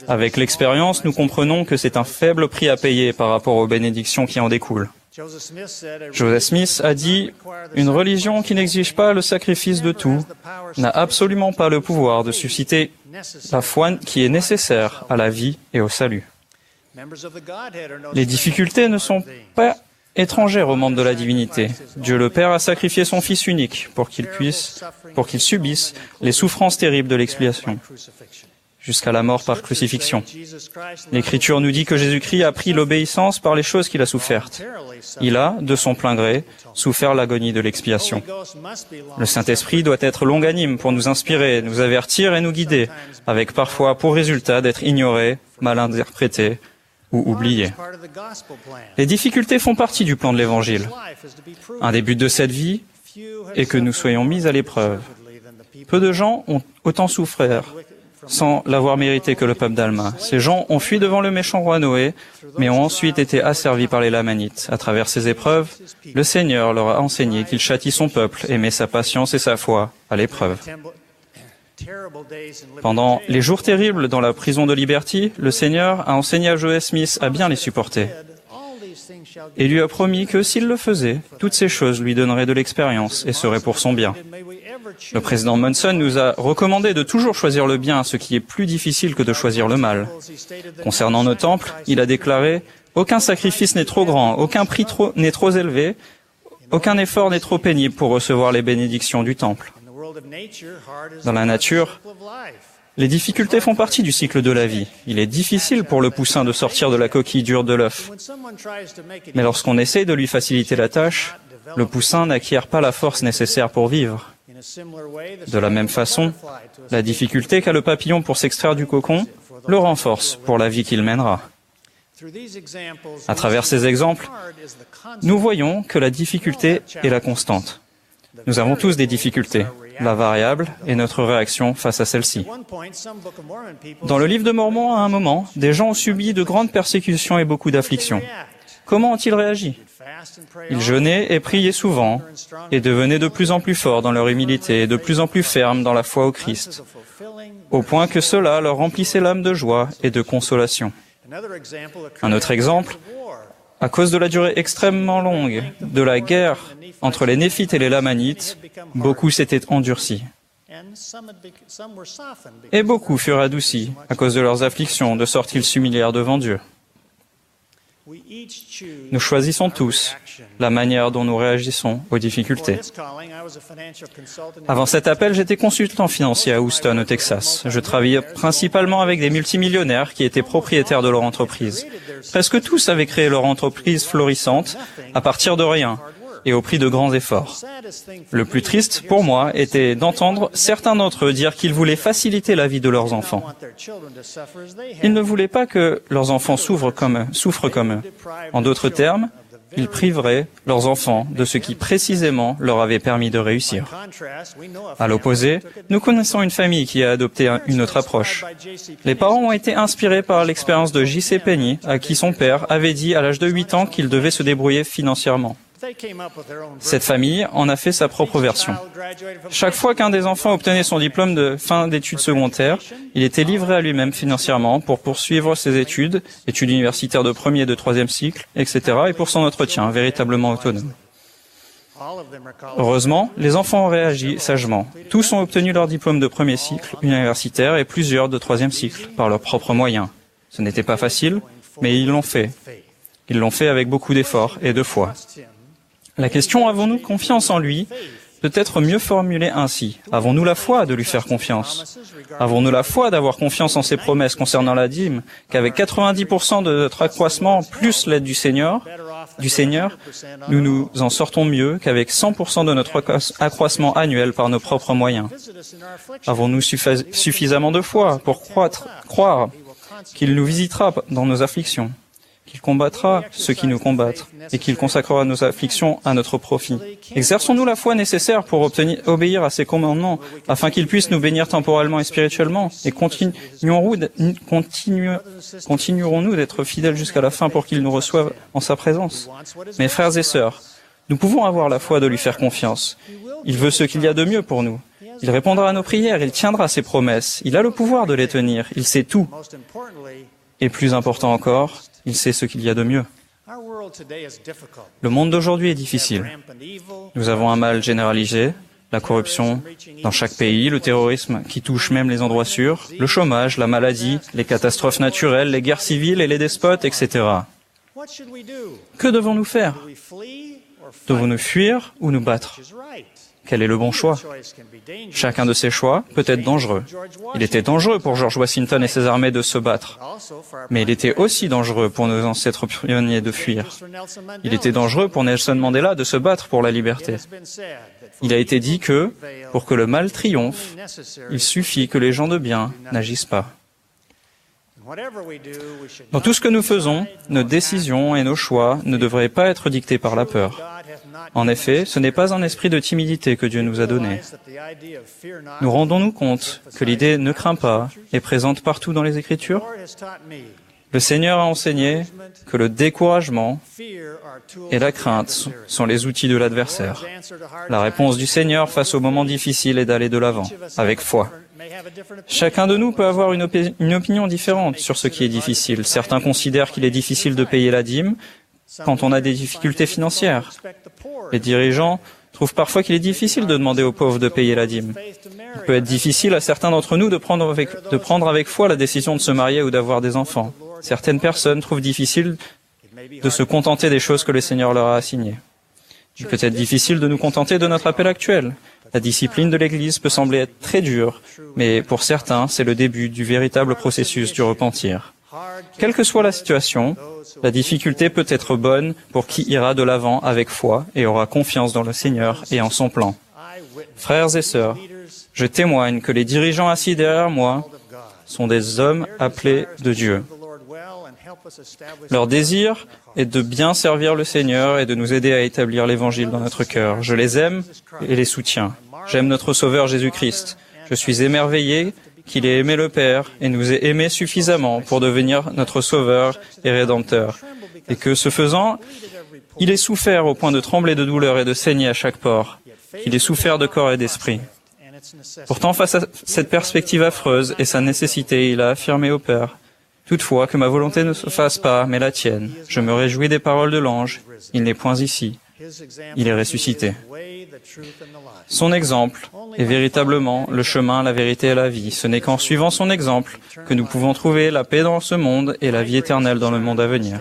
Avec l'expérience, nous comprenons que c'est un faible prix à payer par rapport aux bénédictions qui en découlent. Joseph Smith a dit « Une religion qui n'exige pas le sacrifice de tout n'a absolument pas le pouvoir de susciter la foi qui est nécessaire à la vie et au salut. » Les difficultés ne sont pas étrangères aux membres de la divinité. Dieu le Père a sacrifié son Fils unique pour qu'il subisse les souffrances terribles de l'expiation, jusqu'à la mort par crucifixion. L'Écriture nous dit que Jésus-Christ a pris l'obéissance par les choses qu'il a souffertes. Il a, de son plein gré, souffert l'agonie de l'expiation. Le Saint-Esprit doit être longanime pour nous inspirer, nous avertir et nous guider, avec parfois pour résultat d'être ignoré, mal interprété ou oublié. Les difficultés font partie du plan de l'Évangile. Un des buts de cette vie est que nous soyons mis à l'épreuve. Peu de gens ont autant souffert sans l'avoir mérité que le peuple d'Alma. Ces gens ont fui devant le méchant roi Noé, mais ont ensuite été asservis par les Lamanites. À travers ces épreuves, le Seigneur leur a enseigné qu'il châtie son peuple et met sa patience et sa foi à l'épreuve. Pendant les jours terribles dans la prison de Liberty, le Seigneur a enseigné à Joseph Smith à bien les supporter. Et lui a promis que s'il le faisait, toutes ces choses lui donneraient de l'expérience et seraient pour son bien. Le président Monson nous a recommandé de toujours choisir le bien, ce qui est plus difficile que de choisir le mal. Concernant nos temples, il a déclaré « Aucun sacrifice n'est trop grand, aucun prix n'est trop élevé, aucun effort n'est trop pénible pour recevoir les bénédictions du temple. » Dans la nature, les difficultés font partie du cycle de la vie. Il est difficile pour le poussin de sortir de la coquille dure de l'œuf. Mais lorsqu'on essaie de lui faciliter la tâche, le poussin n'acquiert pas la force nécessaire pour vivre. De la même façon, la difficulté qu'a le papillon pour s'extraire du cocon le renforce pour la vie qu'il mènera. À travers ces exemples, nous voyons que la difficulté est la constante. Nous avons tous des difficultés. La variable est notre réaction face à celle-ci. Dans le livre de Mormon, à un moment, des gens ont subi de grandes persécutions et beaucoup d'afflictions. Comment ont-ils réagi? Ils jeûnaient et priaient souvent et devenaient de plus en plus forts dans leur humilité et de plus en plus fermes dans la foi au Christ, au point que cela leur remplissait l'âme de joie et de consolation. Un autre exemple, à cause de la durée extrêmement longue de la guerre entre les Néphites et les Lamanites, beaucoup s'étaient endurcis. Et beaucoup furent adoucis à cause de leurs afflictions, de sorte qu'ils s'humilièrent devant Dieu. Nous choisissons tous la manière dont nous réagissons aux difficultés. Avant cet appel, j'étais consultant financier à Houston, au Texas. Je travaillais principalement avec des multimillionnaires qui étaient propriétaires de leur entreprise. Presque tous avaient créé leur entreprise florissante à partir de rien et au prix de grands efforts. Le plus triste pour moi était d'entendre certains d'entre eux dire qu'ils voulaient faciliter la vie de leurs enfants. Ils ne voulaient pas que leurs enfants souffrent comme eux. En d'autres termes, ils priveraient leurs enfants de ce qui précisément leur avait permis de réussir. À l'opposé, nous connaissons une famille qui a adopté une autre approche. Les parents ont été inspirés par l'expérience de J.C. Penney, à qui son père avait dit à l'âge de 8 ans qu'il devait se débrouiller financièrement. Cette famille en a fait sa propre version. Chaque fois qu'un des enfants obtenait son diplôme de fin d'études secondaires, il était livré à lui-même financièrement pour poursuivre ses études universitaires de premier et de troisième cycle, etc., et pour son entretien véritablement autonome. Heureusement, les enfants ont réagi sagement. Tous ont obtenu leur diplôme de premier cycle universitaire et plusieurs de troisième cycle par leurs propres moyens. Ce n'était pas facile, mais ils l'ont fait. Ils l'ont fait avec beaucoup d'efforts et de foi. La question « Avons-nous confiance en lui ?» peut être mieux formulée ainsi. Avons-nous la foi de lui faire confiance? Avons-nous la foi d'avoir confiance en ses promesses concernant la dîme, qu'avec 90% de notre accroissement plus l'aide du Seigneur, nous nous en sortons mieux qu'avec 100% de notre accroissement annuel par nos propres moyens? Avons-nous suffisamment de foi pour croire qu'il nous visitera dans nos afflictions, qu'il combattra ceux qui nous combattent et qu'il consacrera nos afflictions à notre profit? Exerçons-nous la foi nécessaire pour obéir à ses commandements afin qu'il puisse nous bénir temporellement et spirituellement? Et continuerons-nous d'être fidèles jusqu'à la fin pour qu'il nous reçoive en sa présence? Mes frères et sœurs, nous pouvons avoir la foi de lui faire confiance. Il veut ce qu'il y a de mieux pour nous. Il répondra à nos prières, il tiendra ses promesses. Il a le pouvoir de les tenir, il sait tout. Et plus important encore, il sait ce qu'il y a de mieux. Le monde d'aujourd'hui est difficile. Nous avons un mal généralisé, la corruption dans chaque pays, le terrorisme qui touche même les endroits sûrs, le chômage, la maladie, les catastrophes naturelles, les guerres civiles et les despotes, etc. Que devons-nous faire? Devons-nous fuir ou nous battre? Quel est le bon choix? Chacun de ces choix peut être dangereux. Il était dangereux pour George Washington et ses armées de se battre. Mais il était aussi dangereux pour nos ancêtres pionniers de fuir. Il était dangereux pour Nelson Mandela de se battre pour la liberté. Il a été dit que, pour que le mal triomphe, il suffit que les gens de bien n'agissent pas. Dans tout ce que nous faisons, nos décisions et nos choix ne devraient pas être dictés par la peur. En effet, ce n'est pas un esprit de timidité que Dieu nous a donné. Nous rendons-nous compte que l'idée « ne crains pas » est présente partout dans les Écritures? Le Seigneur a enseigné que le découragement et la crainte sont les outils de l'adversaire. La réponse du Seigneur face aux moments difficiles est d'aller de l'avant, avec foi. Chacun de nous peut avoir une opinion différente sur ce qui est difficile. Certains considèrent qu'il est difficile de payer la dîme quand on a des difficultés financières. Les dirigeants trouvent parfois qu'il est difficile de demander aux pauvres de payer la dîme. Il peut être difficile à certains d'entre nous de prendre avec foi la décision de se marier ou d'avoir des enfants. Certaines personnes trouvent difficile de se contenter des choses que le Seigneur leur a assignées. Il peut être difficile de nous contenter de notre appel actuel. La discipline de l'Église peut sembler être très dure, mais pour certains, c'est le début du véritable processus du repentir. Quelle que soit la situation, la difficulté peut être bonne pour qui ira de l'avant avec foi et aura confiance dans le Seigneur et en son plan. Frères et sœurs, je témoigne que les dirigeants assis derrière moi sont des hommes appelés de Dieu. Leur désir est de bien servir le Seigneur et de nous aider à établir l'Évangile dans notre cœur. Je les aime et les soutiens. J'aime notre Sauveur Jésus-Christ. Je suis émerveillé qu'il ait aimé le Père et nous ait aimés suffisamment pour devenir notre Sauveur et Rédempteur. Et que, ce faisant, il ait souffert au point de trembler de douleur et de saigner à chaque pore. Qu'il ait souffert de corps et d'esprit. Pourtant, face à cette perspective affreuse et sa nécessité, il a affirmé au Père: toutefois, que ma volonté ne se fasse pas, mais la tienne. Je me réjouis des paroles de l'ange. Il n'est point ici. Il est ressuscité. Son exemple est véritablement le chemin, la vérité et la vie. Ce n'est qu'en suivant son exemple que nous pouvons trouver la paix dans ce monde et la vie éternelle dans le monde à venir.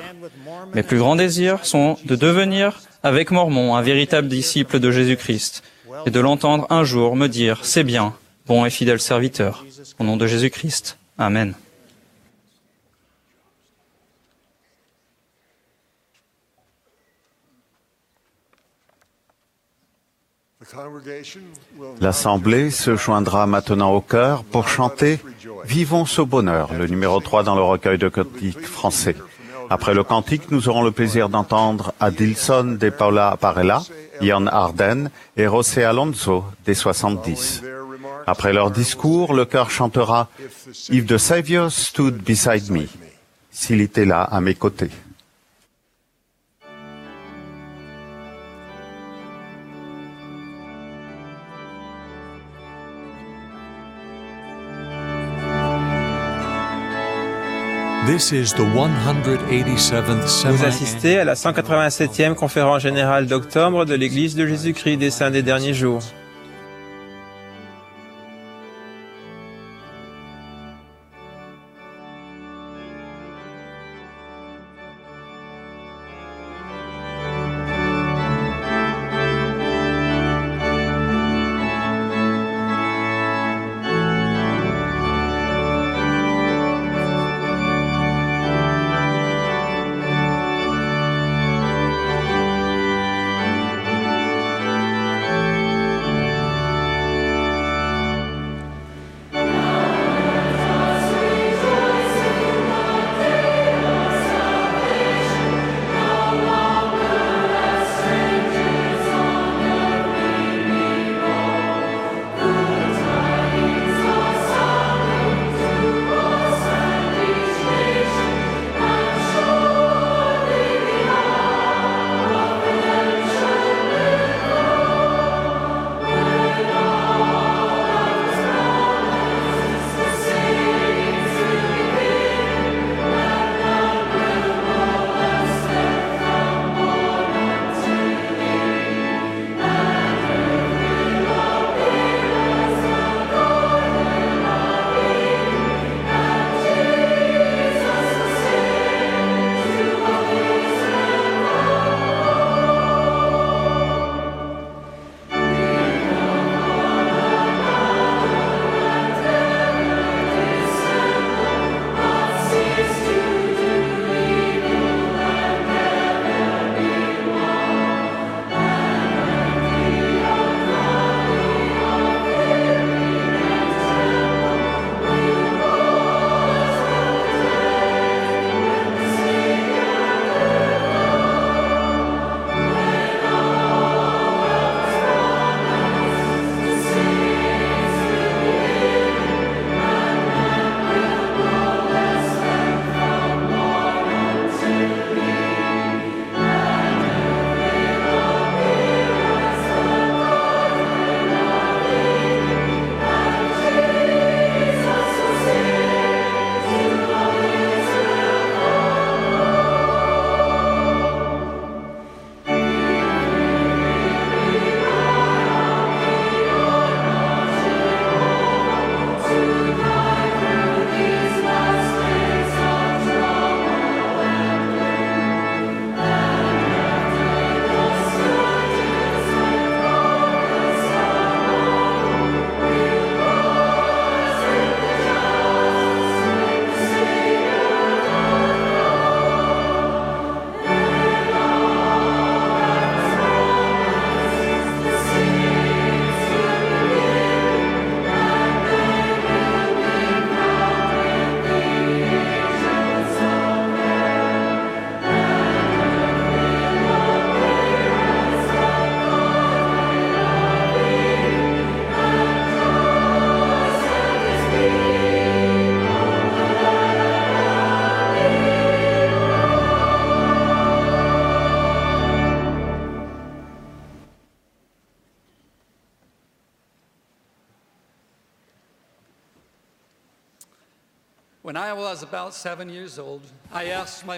Mes plus grands désirs sont de devenir, avec Mormon, un véritable disciple de Jésus-Christ et de l'entendre un jour me dire « C'est bien, bon et fidèle serviteur. » Au nom de Jésus-Christ. Amen. L'Assemblée se joindra maintenant au chœur pour chanter « Vivons ce bonheur », le numéro 3 dans le recueil de cantiques français. Après le cantique, nous aurons le plaisir d'entendre Adilson de Paula Parella, Ian Arden et José Alonso des 70. Après leur discours, le chœur chantera « If the Savior stood beside me », s'il était là à mes côtés. Vous assistez à la 187e conférence générale d'octobre de l'Église de Jésus-Christ des Saints des Derniers Jours.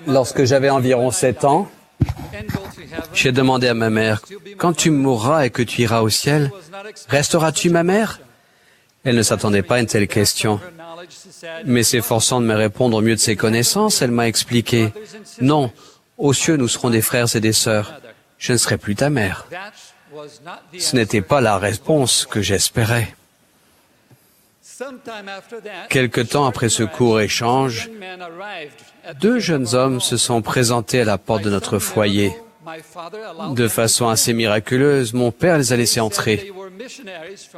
Lorsque j'avais environ 7 ans, j'ai demandé à ma mère, « Quand tu mourras et que tu iras au ciel, resteras-tu ma mère ?» Elle ne s'attendait pas à une telle question. Mais s'efforçant de me répondre au mieux de ses connaissances, elle m'a expliqué, « Non, aux cieux nous serons des frères et des sœurs. Je ne serai plus ta mère. » Ce n'était pas la réponse que j'espérais. Quelque temps après ce court échange, 2 jeunes hommes se sont présentés à la porte de notre foyer. De façon assez miraculeuse, mon père les a laissés entrer.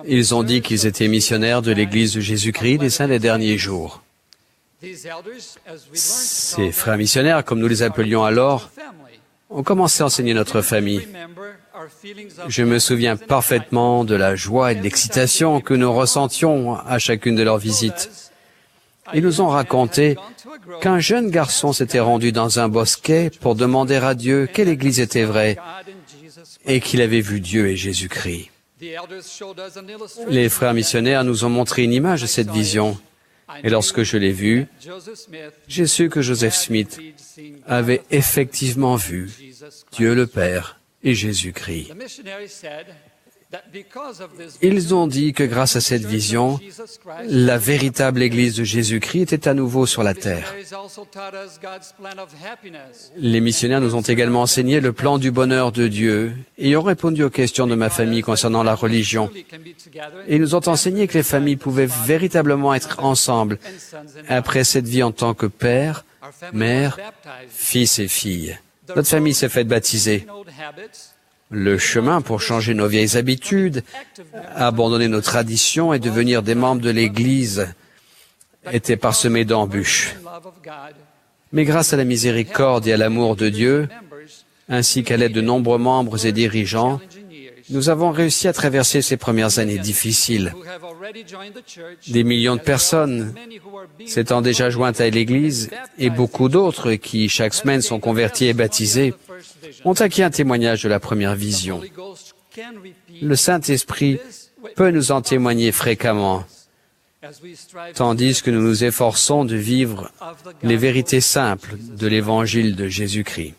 Ils ont dit qu'ils étaient missionnaires de l'Église de Jésus-Christ des Saints des Derniers Jours. Ces frères missionnaires, comme nous les appelions alors, ont commencé à enseigner notre famille. Je me souviens parfaitement de la joie et de l'excitation que nous ressentions à chacune de leurs visites. Ils nous ont raconté qu'un jeune garçon s'était rendu dans un bosquet pour demander à Dieu quelle église était vraie et qu'il avait vu Dieu et Jésus-Christ. Les frères missionnaires nous ont montré une image de cette vision. Et lorsque je l'ai vue, j'ai su que Joseph Smith avait effectivement vu Dieu le Père et Jésus-Christ. Ils ont dit que grâce à cette vision, la véritable Église de Jésus-Christ était à nouveau sur la terre. Les missionnaires nous ont également enseigné le plan du bonheur de Dieu et ont répondu aux questions de ma famille concernant la religion. Et ils nous ont enseigné que les familles pouvaient véritablement être ensemble après cette vie en tant que père, mère, fils et fille. Notre famille s'est faite baptiser. Le chemin pour changer nos vieilles habitudes, abandonner nos traditions et devenir des membres de l'Église était parsemé d'embûches. Mais grâce à la miséricorde et à l'amour de Dieu, ainsi qu'à l'aide de nombreux membres et dirigeants, nous avons réussi à traverser ces premières années difficiles. Des millions de personnes s'étant déjà jointes à l'Église et beaucoup d'autres qui, chaque semaine, sont convertis et baptisés, ont acquis un témoignage de la première vision. Le Saint-Esprit peut nous en témoigner fréquemment, tandis que nous nous efforçons de vivre les vérités simples de l'Évangile de Jésus-Christ.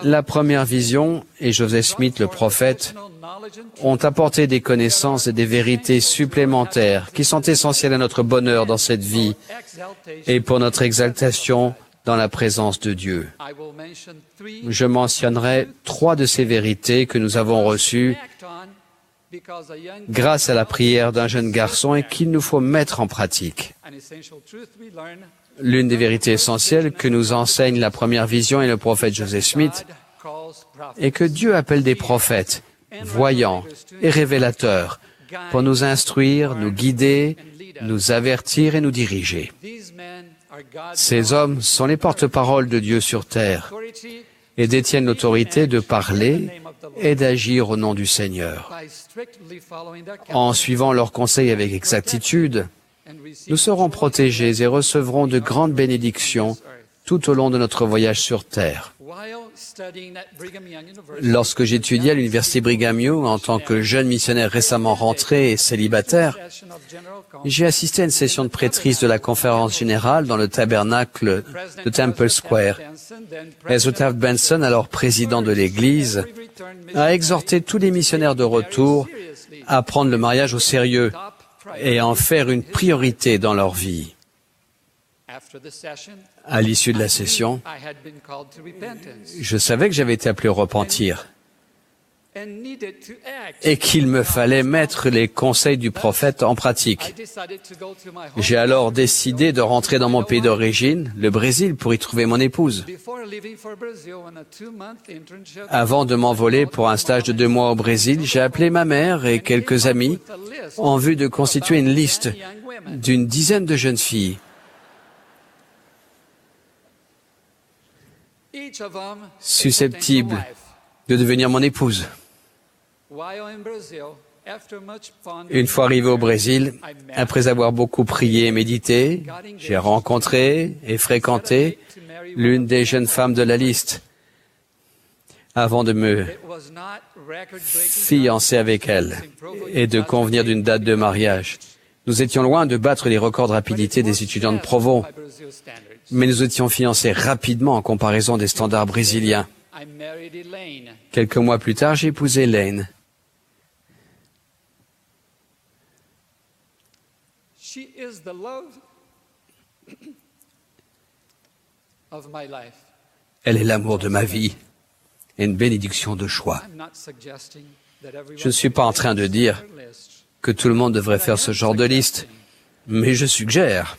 La première vision et Joseph Smith, le prophète, ont apporté des connaissances et des vérités supplémentaires qui sont essentielles à notre bonheur dans cette vie et pour notre exaltation dans la présence de Dieu. Je mentionnerai 3 de ces vérités que nous avons reçues grâce à la prière d'un jeune garçon et qu'il nous faut mettre en pratique. L'une des vérités essentielles que nous enseigne la première vision et le prophète Joseph Smith est que Dieu appelle des prophètes, voyants et révélateurs pour nous instruire, nous guider, nous avertir et nous diriger. Ces hommes sont les porte-paroles de Dieu sur terre et détiennent l'autorité de parler et d'agir au nom du Seigneur. En suivant leurs conseils avec exactitude, nous serons protégés et recevrons de grandes bénédictions tout au long de notre voyage sur terre. Lorsque j'étudiais à l'université Brigham Young en tant que jeune missionnaire récemment rentré et célibataire, j'ai assisté à une session de prêtrise de la conférence générale dans le tabernacle de Temple Square. Ezra Taft Benson, alors président de l'Église, a exhorté tous les missionnaires de retour à prendre le mariage au sérieux et à en faire une priorité dans leur vie. À l'issue de la session, je savais que j'avais été appelé au repentir et qu'il me fallait mettre les conseils du prophète en pratique. J'ai alors décidé de rentrer dans mon pays d'origine, le Brésil, pour y trouver mon épouse. Avant de m'envoler pour un stage de 2 mois au Brésil, j'ai appelé ma mère et quelques amis en vue de constituer une liste d'une dizaine de jeunes filles. Susceptibles de devenir mon épouse. Une fois arrivé au Brésil, après avoir beaucoup prié et médité, j'ai rencontré et fréquenté l'une des jeunes femmes de la liste avant de me fiancer avec elle et de convenir d'une date de mariage. Nous étions loin de battre les records de rapidité des étudiants de Provo, mais nous étions fiancés rapidement en comparaison des standards brésiliens. Quelques mois plus tard, j'ai épousé Elaine. Elle est l'amour de ma vie et une bénédiction de choix. Je ne suis pas en train de dire que tout le monde devrait faire ce genre de liste, mais je suggère,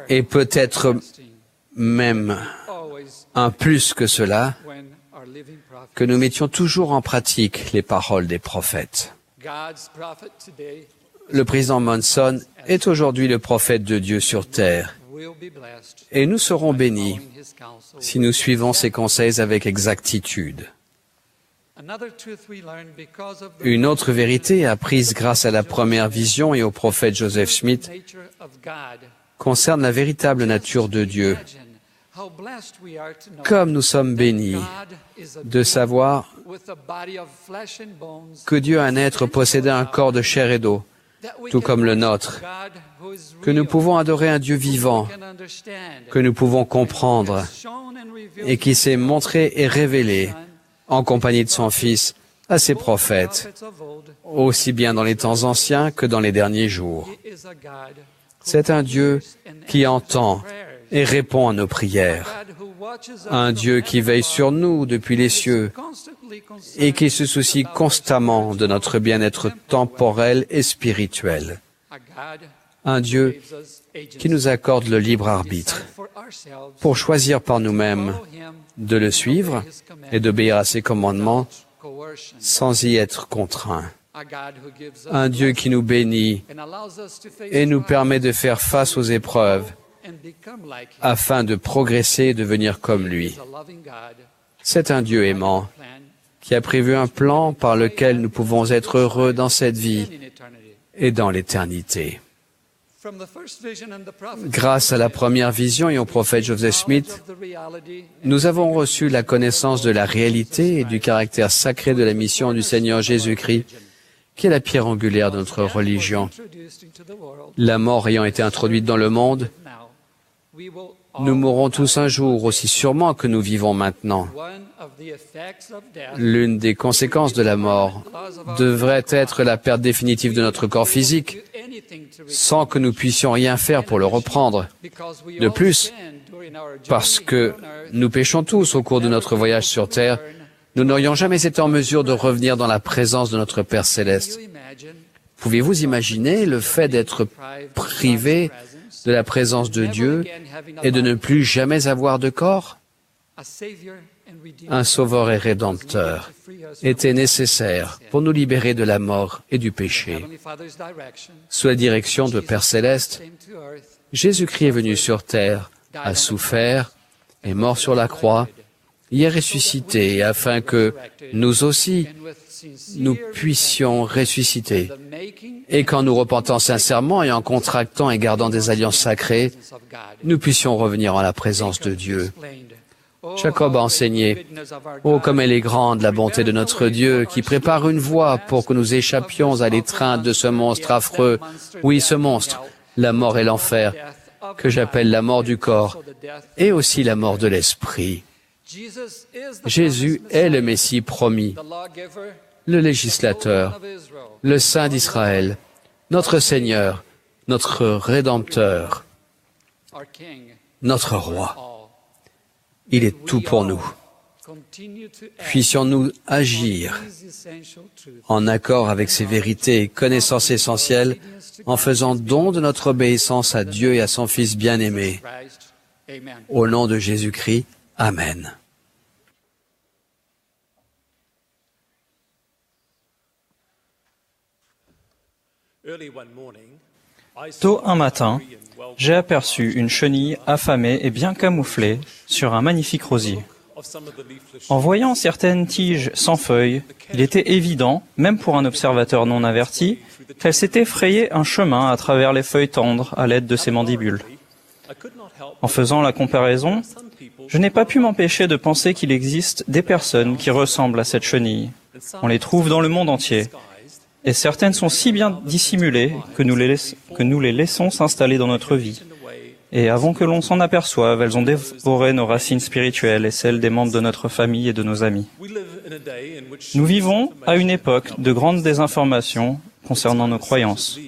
et peut-être même un plus que cela, que nous mettions toujours en pratique les paroles des prophètes. Le président Monson est aujourd'hui le prophète de Dieu sur terre. Et nous serons bénis si nous suivons ses conseils avec exactitude. Une autre vérité apprise grâce à la première vision et au prophète Joseph Smith concerne la véritable nature de Dieu. Comme nous sommes bénis de savoir que Dieu a un être possédant un corps de chair et d'eau, tout comme le nôtre, que nous pouvons adorer un Dieu vivant, que nous pouvons comprendre et qui s'est montré et révélé en compagnie de son Fils à ses prophètes, aussi bien dans les temps anciens que dans les derniers jours. C'est un Dieu qui entend et répond à nos prières, un Dieu qui veille sur nous depuis les cieux et qui se soucie constamment de notre bien-être temporel et spirituel, un Dieu qui nous accorde le libre arbitre pour choisir par nous-mêmes de le suivre et d'obéir à ses commandements sans y être contraints. Un Dieu qui nous bénit et nous permet de faire face aux épreuves afin de progresser et devenir comme lui. C'est un Dieu aimant qui a prévu un plan par lequel nous pouvons être heureux dans cette vie et dans l'éternité. Grâce à la première vision et au prophète Joseph Smith, nous avons reçu la connaissance de la réalité et du caractère sacré de la mission du Seigneur Jésus-Christ, qui est la pierre angulaire de notre religion. La mort ayant été introduite dans le monde, nous mourrons tous un jour, aussi sûrement que nous vivons maintenant. L'une des conséquences de la mort devrait être la perte définitive de notre corps physique, sans que nous puissions rien faire pour le reprendre. De plus, parce que nous péchons tous au cours de notre voyage sur terre, nous n'aurions jamais été en mesure de revenir dans la présence de notre Père céleste. Pouvez-vous imaginer le fait d'être privé de la présence de Dieu et de ne plus jamais avoir de corps? Un sauveur et rédempteur était nécessaire pour nous libérer de la mort et du péché. Sous la direction de Père Céleste, Jésus-Christ est venu sur terre, a souffert, est mort sur la croix, y est ressuscité afin que nous aussi, nous puissions ressusciter. Et qu'en nous repentant sincèrement et en contractant et gardant des alliances sacrées, nous puissions revenir en la présence de Dieu. Jacob a enseigné, « Oh, comme elle est grande, la bonté de notre Dieu, qui prépare une voie pour que nous échappions à l'étreinte de ce monstre affreux. Oui, ce monstre, la mort et l'enfer, que j'appelle la mort du corps, et aussi la mort de l'esprit. » Jésus est le Messie promis, le législateur, le Saint d'Israël, notre Seigneur, notre Rédempteur, notre Roi. Il est tout pour nous. Puissions-nous agir en accord avec ces vérités et connaissances essentielles en faisant don de notre obéissance à Dieu et à son Fils bien-aimé. Au nom de Jésus-Christ, Amen. Tôt un matin, j'ai aperçu une chenille affamée et bien camouflée sur un magnifique rosier. En voyant certaines tiges sans feuilles, il était évident, même pour un observateur non averti, qu'elle s'était frayé un chemin à travers les feuilles tendres à l'aide de ses mandibules. En faisant la comparaison, je n'ai pas pu m'empêcher de penser qu'il existe des personnes qui ressemblent à cette chenille. On les trouve dans le monde entier. Et certaines sont si bien dissimulées que nous les laissons s'installer dans notre vie. Et avant que l'on s'en aperçoive, elles ont dévoré nos racines spirituelles et celles des membres de notre famille et de nos amis. Nous vivons à une époque de grande désinformation concernant nos croyances.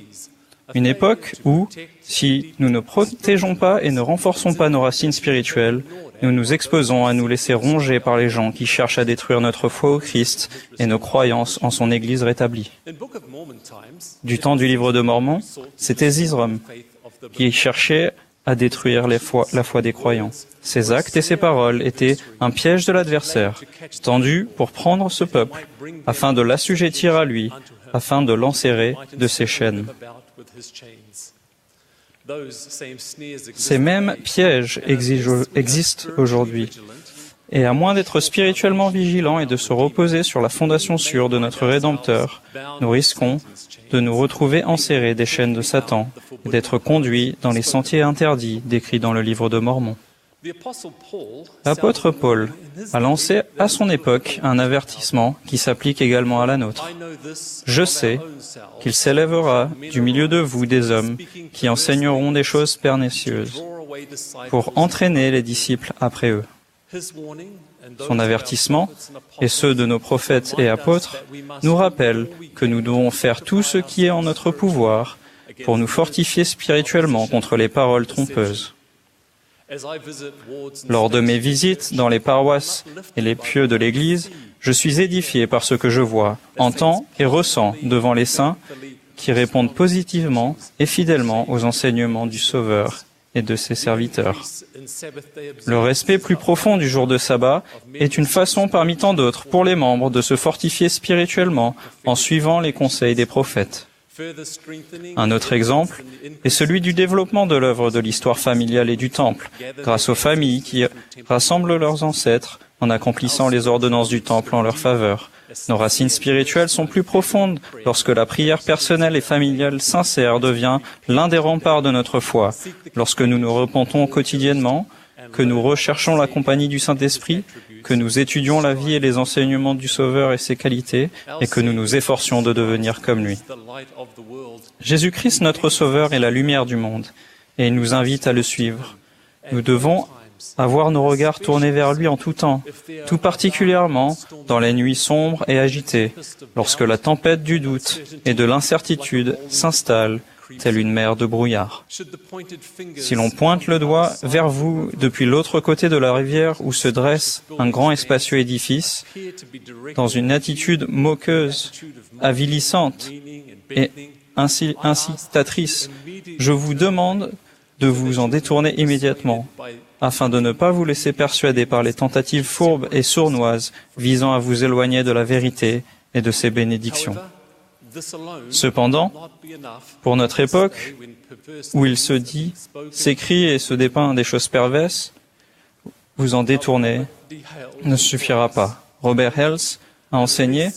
Une époque où, si nous ne protégeons pas et ne renforçons pas nos racines spirituelles, nous nous exposons à nous laisser ronger par les gens qui cherchent à détruire notre foi au Christ et nos croyances en son Église rétablie. Du temps du livre de Mormon, c'était Zizrom qui cherchait à détruire la foi des croyants. Ses actes et ses paroles étaient un piège de l'adversaire, tendu pour prendre ce peuple, afin de l'assujettir à lui, afin de l'enserrer de ses chaînes. Ces mêmes pièges existent aujourd'hui. Et à moins d'être spirituellement vigilants et de se reposer sur la fondation sûre de notre Rédempteur, nous risquons de nous retrouver enserrés des chaînes de Satan et d'être conduits dans les sentiers interdits décrits dans le livre de Mormon. L'apôtre Paul a lancé à son époque un avertissement qui s'applique également à la nôtre. Je sais qu'il s'élèvera du milieu de vous des hommes qui enseigneront des choses pernicieuses pour entraîner les disciples après eux. Son avertissement et ceux de nos prophètes et apôtres nous rappellent que nous devons faire tout ce qui est en notre pouvoir pour nous fortifier spirituellement contre les paroles trompeuses. Lors de mes visites dans les paroisses et les pieux de l'Église, je suis édifié par ce que je vois, entends et ressens devant les saints qui répondent positivement et fidèlement aux enseignements du Sauveur et de ses serviteurs. Le respect plus profond du jour de sabbat est une façon parmi tant d'autres pour les membres de se fortifier spirituellement en suivant les conseils des prophètes. Un autre exemple est celui du développement de l'œuvre de l'histoire familiale et du temple, grâce aux familles qui rassemblent leurs ancêtres en accomplissant les ordonnances du temple en leur faveur. Nos racines spirituelles sont plus profondes lorsque la prière personnelle et familiale sincère devient l'un des remparts de notre foi, lorsque nous nous repentons quotidiennement, que nous recherchons la compagnie du Saint-Esprit, que nous étudions la vie et les enseignements du Sauveur et ses qualités, et que nous nous efforcions de devenir comme lui. Jésus-Christ, notre Sauveur, est la lumière du monde, et il nous invite à le suivre. Nous devons avoir nos regards tournés vers lui en tout temps, tout particulièrement dans les nuits sombres et agitées, lorsque la tempête du doute et de l'incertitude s'installe, telle une mer de brouillard. Si l'on pointe le doigt vers vous depuis l'autre côté de la rivière où se dresse un grand et spacieux édifice, dans une attitude moqueuse, avilissante et incitatrice, je vous demande de vous en détourner immédiatement, afin de ne pas vous laisser persuader par les tentatives fourbes et sournoises visant à vous éloigner de la vérité et de ses bénédictions. Cependant, pour notre époque, où il se dit, s'écrit et se dépeint des choses perverses, vous en détourner ne suffira pas. Robert Hales a enseigné,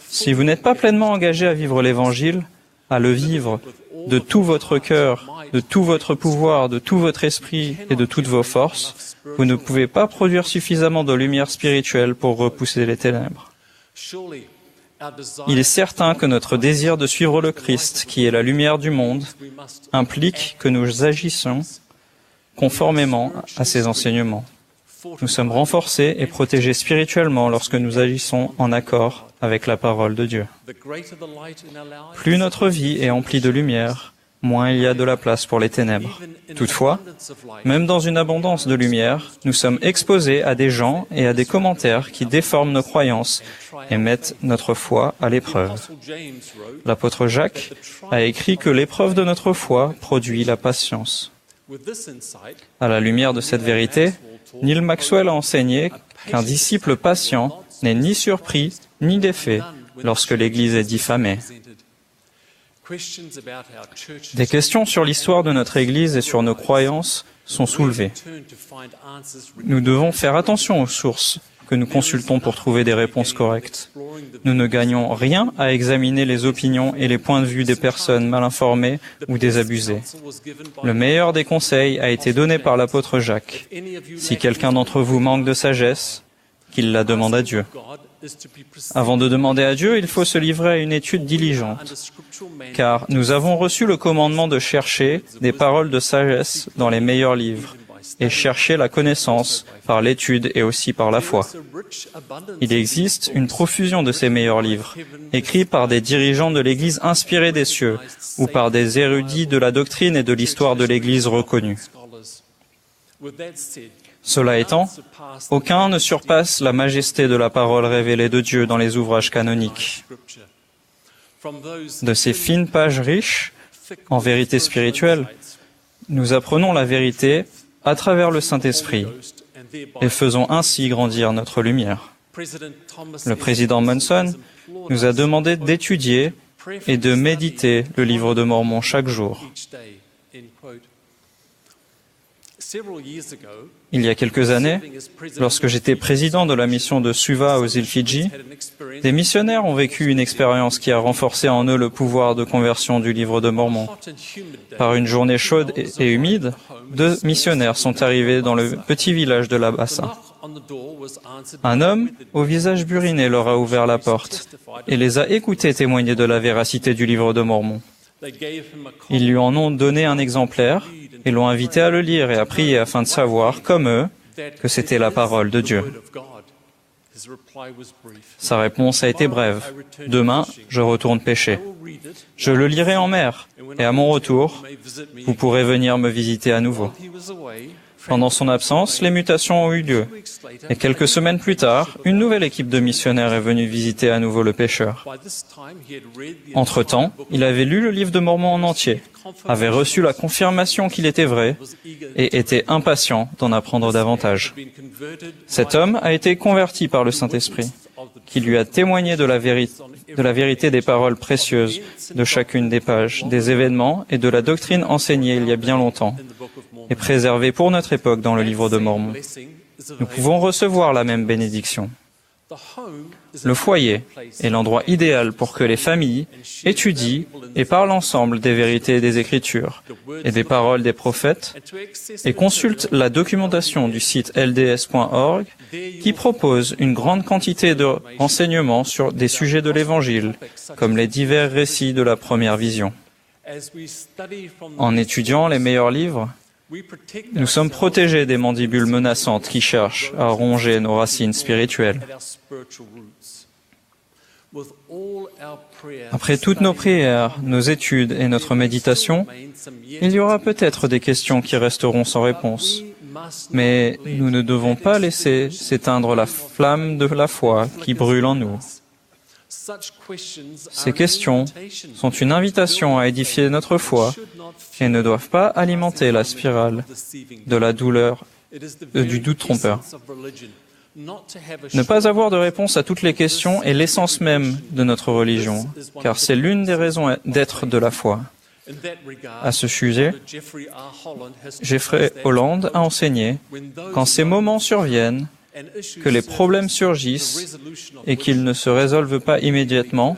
si vous n'êtes pas pleinement engagé à vivre l'Évangile, à le vivre de tout votre cœur, de tout votre pouvoir, de tout votre esprit et de toutes vos forces, vous ne pouvez pas produire suffisamment de lumière spirituelle pour repousser les ténèbres. Il est certain que notre désir de suivre le Christ, qui est la lumière du monde, implique que nous agissons conformément à ses enseignements. Nous sommes renforcés et protégés spirituellement lorsque nous agissons en accord avec la parole de Dieu. Plus notre vie est emplie de lumière, moins il y a de la place pour les ténèbres. Toutefois, même dans une abondance de lumière, nous sommes exposés à des gens et à des commentaires qui déforment nos croyances et mettent notre foi à l'épreuve. L'apôtre Jacques a écrit que l'épreuve de notre foi produit la patience. À la lumière de cette vérité, Neil Maxwell a enseigné qu'un disciple patient n'est ni surpris ni défait lorsque l'Église est diffamée. Des questions sur l'histoire de notre Église et sur nos croyances sont soulevées. Nous devons faire attention aux sources que nous consultons pour trouver des réponses correctes. Nous ne gagnons rien à examiner les opinions et les points de vue des personnes mal informées ou désabusées. Le meilleur des conseils a été donné par l'apôtre Jacques. Si quelqu'un d'entre vous manque de sagesse, qu'il la demande à Dieu. Avant de demander à Dieu, il faut se livrer à une étude diligente, car nous avons reçu le commandement de chercher des paroles de sagesse dans les meilleurs livres, et chercher la connaissance par l'étude et aussi par la foi. Il existe une profusion de ces meilleurs livres, écrits par des dirigeants de l'Église inspirés des cieux, ou par des érudits de la doctrine et de l'histoire de l'Église reconnus. Cela étant, aucun ne surpasse la majesté de la parole révélée de Dieu dans les ouvrages canoniques. De ces fines pages riches en vérité spirituelle, nous apprenons la vérité à travers le Saint-Esprit et faisons ainsi grandir notre lumière. Le président Monson nous a demandé d'étudier et de méditer le livre de Mormon chaque jour. Il y a quelques années, lorsque j'étais président de la mission de Suva aux îles Fidji, des missionnaires ont vécu une expérience qui a renforcé en eux le pouvoir de conversion du livre de Mormon. Par une journée chaude et humide, 2 missionnaires sont arrivés dans le petit village de Labasa. Un homme au visage buriné leur a ouvert la porte et les a écoutés témoigner de la véracité du livre de Mormon. Ils lui en ont donné un exemplaire et l'ont invité à le lire et à prier afin de savoir, comme eux, que c'était la parole de Dieu. Sa réponse a été brève. « Demain, je retourne pêcher. Je le lirai en mer, et à mon retour, vous pourrez venir me visiter à nouveau. » Pendant son absence, les mutations ont eu lieu. Et quelques semaines plus tard, une nouvelle équipe de missionnaires est venue visiter à nouveau le pêcheur. Entre-temps, il avait lu le livre de Mormon en entier, avait reçu la confirmation qu'il était vrai et était impatient d'en apprendre davantage. Cet homme a été converti par le Saint-Esprit, qui lui a témoigné de la vérité des paroles précieuses de chacune des pages, des événements et de la doctrine enseignée il y a bien longtemps et préservée pour notre époque dans le livre de Mormon. Nous pouvons recevoir la même bénédiction. Le foyer est l'endroit idéal pour que les familles étudient et parlent ensemble des vérités des Écritures et des paroles des prophètes et consultent la documentation du site lds.org qui propose une grande quantité de renseignements sur des sujets de l'Évangile, comme les divers récits de la première vision. En étudiant les meilleurs livres, nous sommes protégés des mandibules menaçantes qui cherchent à ronger nos racines spirituelles. Après toutes nos prières, nos études et notre méditation, il y aura peut-être des questions qui resteront sans réponse. Mais nous ne devons pas laisser s'éteindre la flamme de la foi qui brûle en nous. Ces questions sont une invitation à édifier notre foi et ne doivent pas alimenter la spirale de la douleur, du doute trompeur. Ne pas avoir de réponse à toutes les questions est l'essence même de notre religion, car c'est l'une des raisons d'être de la foi. À ce sujet, Jeffrey Holland a enseigné, quand ces moments surviennent, que les problèmes surgissent et qu'ils ne se résolvent pas immédiatement,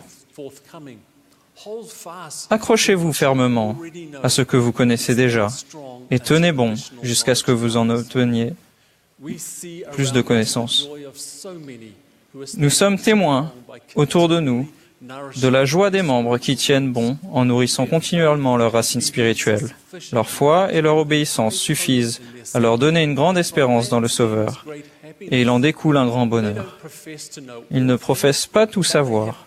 accrochez-vous fermement à ce que vous connaissez déjà et tenez bon jusqu'à ce que vous en obteniez plus de connaissances. Nous sommes témoins autour de nous de la joie des membres qui tiennent bon en nourrissant continuellement leurs racines spirituelles. Leur foi et leur obéissance suffisent à leur donner une grande espérance dans le Sauveur, et il en découle un grand bonheur. Ils ne professent pas tout savoir,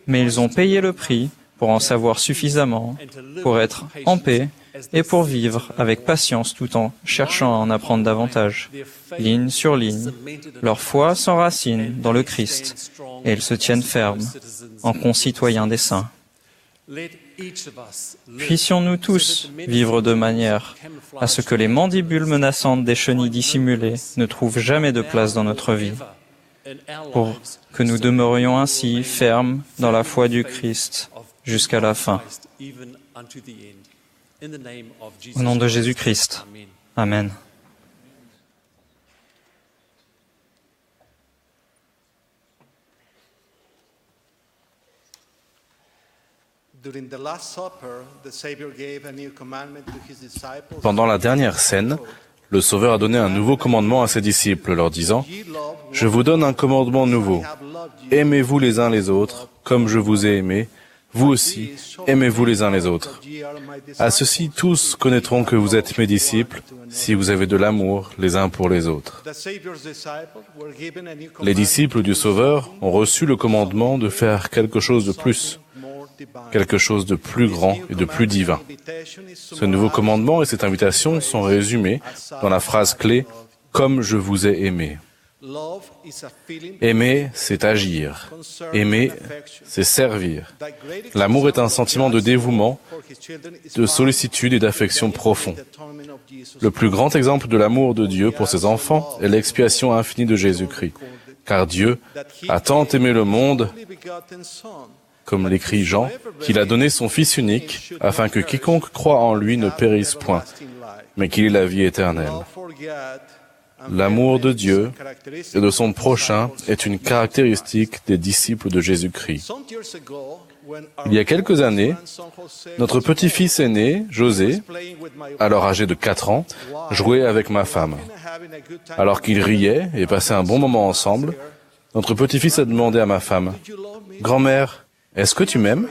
mais ils ont payé le prix pour en savoir suffisamment, pour être en paix et pour vivre avec patience tout en cherchant à en apprendre davantage. Ligne sur ligne, leur foi s'enracine dans le Christ et ils se tiennent fermes en concitoyens des saints. Puissions-nous tous vivre de manière à ce que les mandibules menaçantes des chenilles dissimulées ne trouvent jamais de place dans notre vie, pour que nous demeurions ainsi fermes dans la foi du Christ jusqu'à la fin. Au nom de Jésus-Christ. Amen. Pendant la dernière scène, le Sauveur a donné un nouveau commandement à ses disciples, leur disant « Je vous donne un commandement nouveau. Aimez-vous les uns les autres, comme je vous ai aimé. Vous aussi, aimez-vous les uns les autres. À ceci, tous connaîtront que vous êtes mes disciples, si vous avez de l'amour les uns pour les autres. » Les disciples du Sauveur ont reçu le commandement de faire quelque chose de plus, quelque chose de plus grand et de plus divin. Ce nouveau commandement et cette invitation sont résumés dans la phrase clé « Comme je vous ai aimé ». Aimer, c'est agir. Aimer, c'est servir. L'amour est un sentiment de dévouement, de sollicitude et d'affection profond. Le plus grand exemple de l'amour de Dieu pour ses enfants est l'expiation infinie de Jésus-Christ. Car Dieu a tant aimé le monde comme l'écrit Jean, qu'il a donné son Fils unique, afin que quiconque croit en lui ne périsse point, mais qu'il ait la vie éternelle. L'amour de Dieu et de son prochain est une caractéristique des disciples de Jésus-Christ. Il y a quelques années, notre petit-fils aîné, José, alors âgé de 4 ans, jouait avec ma femme. Alors qu'ils riaient et passaient un bon moment ensemble, notre petit-fils a demandé à ma femme, « Grand-mère, est-ce que tu m'aimes ?»«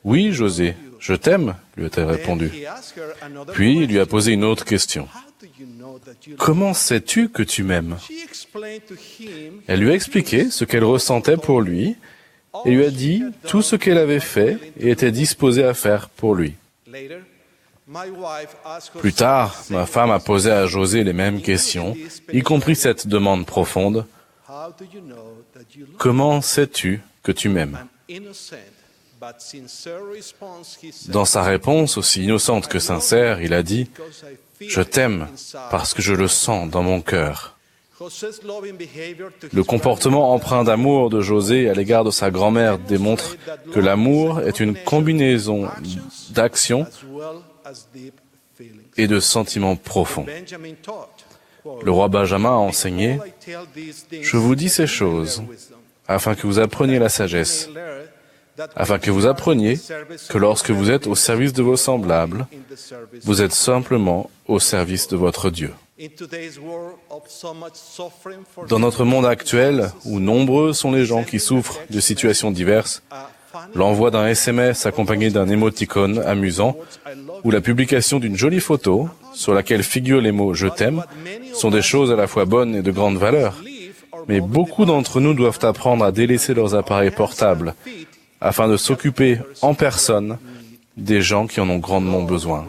Oui, José, je t'aime, » lui a-t-elle répondu. Puis il lui a posé une autre question. « Comment sais-tu que tu m'aimes ?» Elle lui a expliqué ce qu'elle ressentait pour lui et lui a dit tout ce qu'elle avait fait et était disposée à faire pour lui. Plus tard, ma femme a posé à José les mêmes questions, y compris cette demande profonde. « Comment sais-tu que tu m'aimes ?» Dans sa réponse, aussi innocente que sincère, il a dit « Je t'aime parce que je le sens dans mon cœur. » Le comportement empreint d'amour de José à l'égard de sa grand-mère démontre que l'amour est une combinaison d'actions et de sentiments profonds. Le roi Benjamin a enseigné « Je vous dis ces choses afin que vous appreniez la sagesse, afin que vous appreniez que lorsque vous êtes au service de vos semblables, vous êtes simplement au service de votre Dieu. » Dans notre monde actuel, où nombreux sont les gens qui souffrent de situations diverses, l'envoi d'un SMS accompagné d'un émoticône amusant ou la publication d'une jolie photo sur laquelle figurent les mots « je t'aime » sont des choses à la fois bonnes et de grande valeur. Mais beaucoup d'entre nous doivent apprendre à délaisser leurs appareils portables afin de s'occuper en personne des gens qui en ont grandement besoin.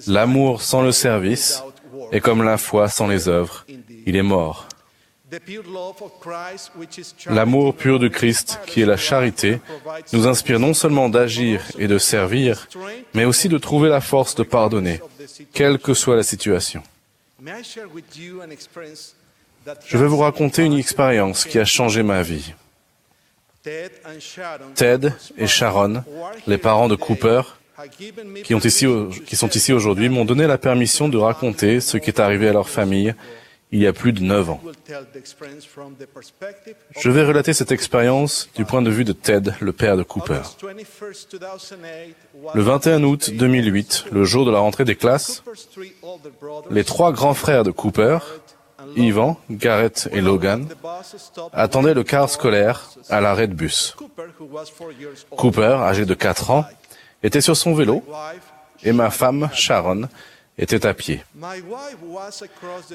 L'amour sans le service est comme la foi sans les œuvres. Il est mort. L'amour pur de Christ, qui est la charité, nous inspire non seulement d'agir et de servir, mais aussi de trouver la force de pardonner, quelle que soit la situation. Je vais vous raconter une expérience qui a changé ma vie. Ted et Sharon, les parents de Cooper, qui sont ici aujourd'hui, m'ont donné la permission de raconter ce qui est arrivé à leur famille il y a plus de 9 ans. Je vais relater cette expérience du point de vue de Ted, le père de Cooper. Le 21 août 2008, le jour de la rentrée des classes, les 3 grands frères de Cooper, Ivan, Garrett et Logan, attendaient le car scolaire à l'arrêt de bus. Cooper, âgé de 4 ans, était sur son vélo et ma femme, Sharon, était à pied.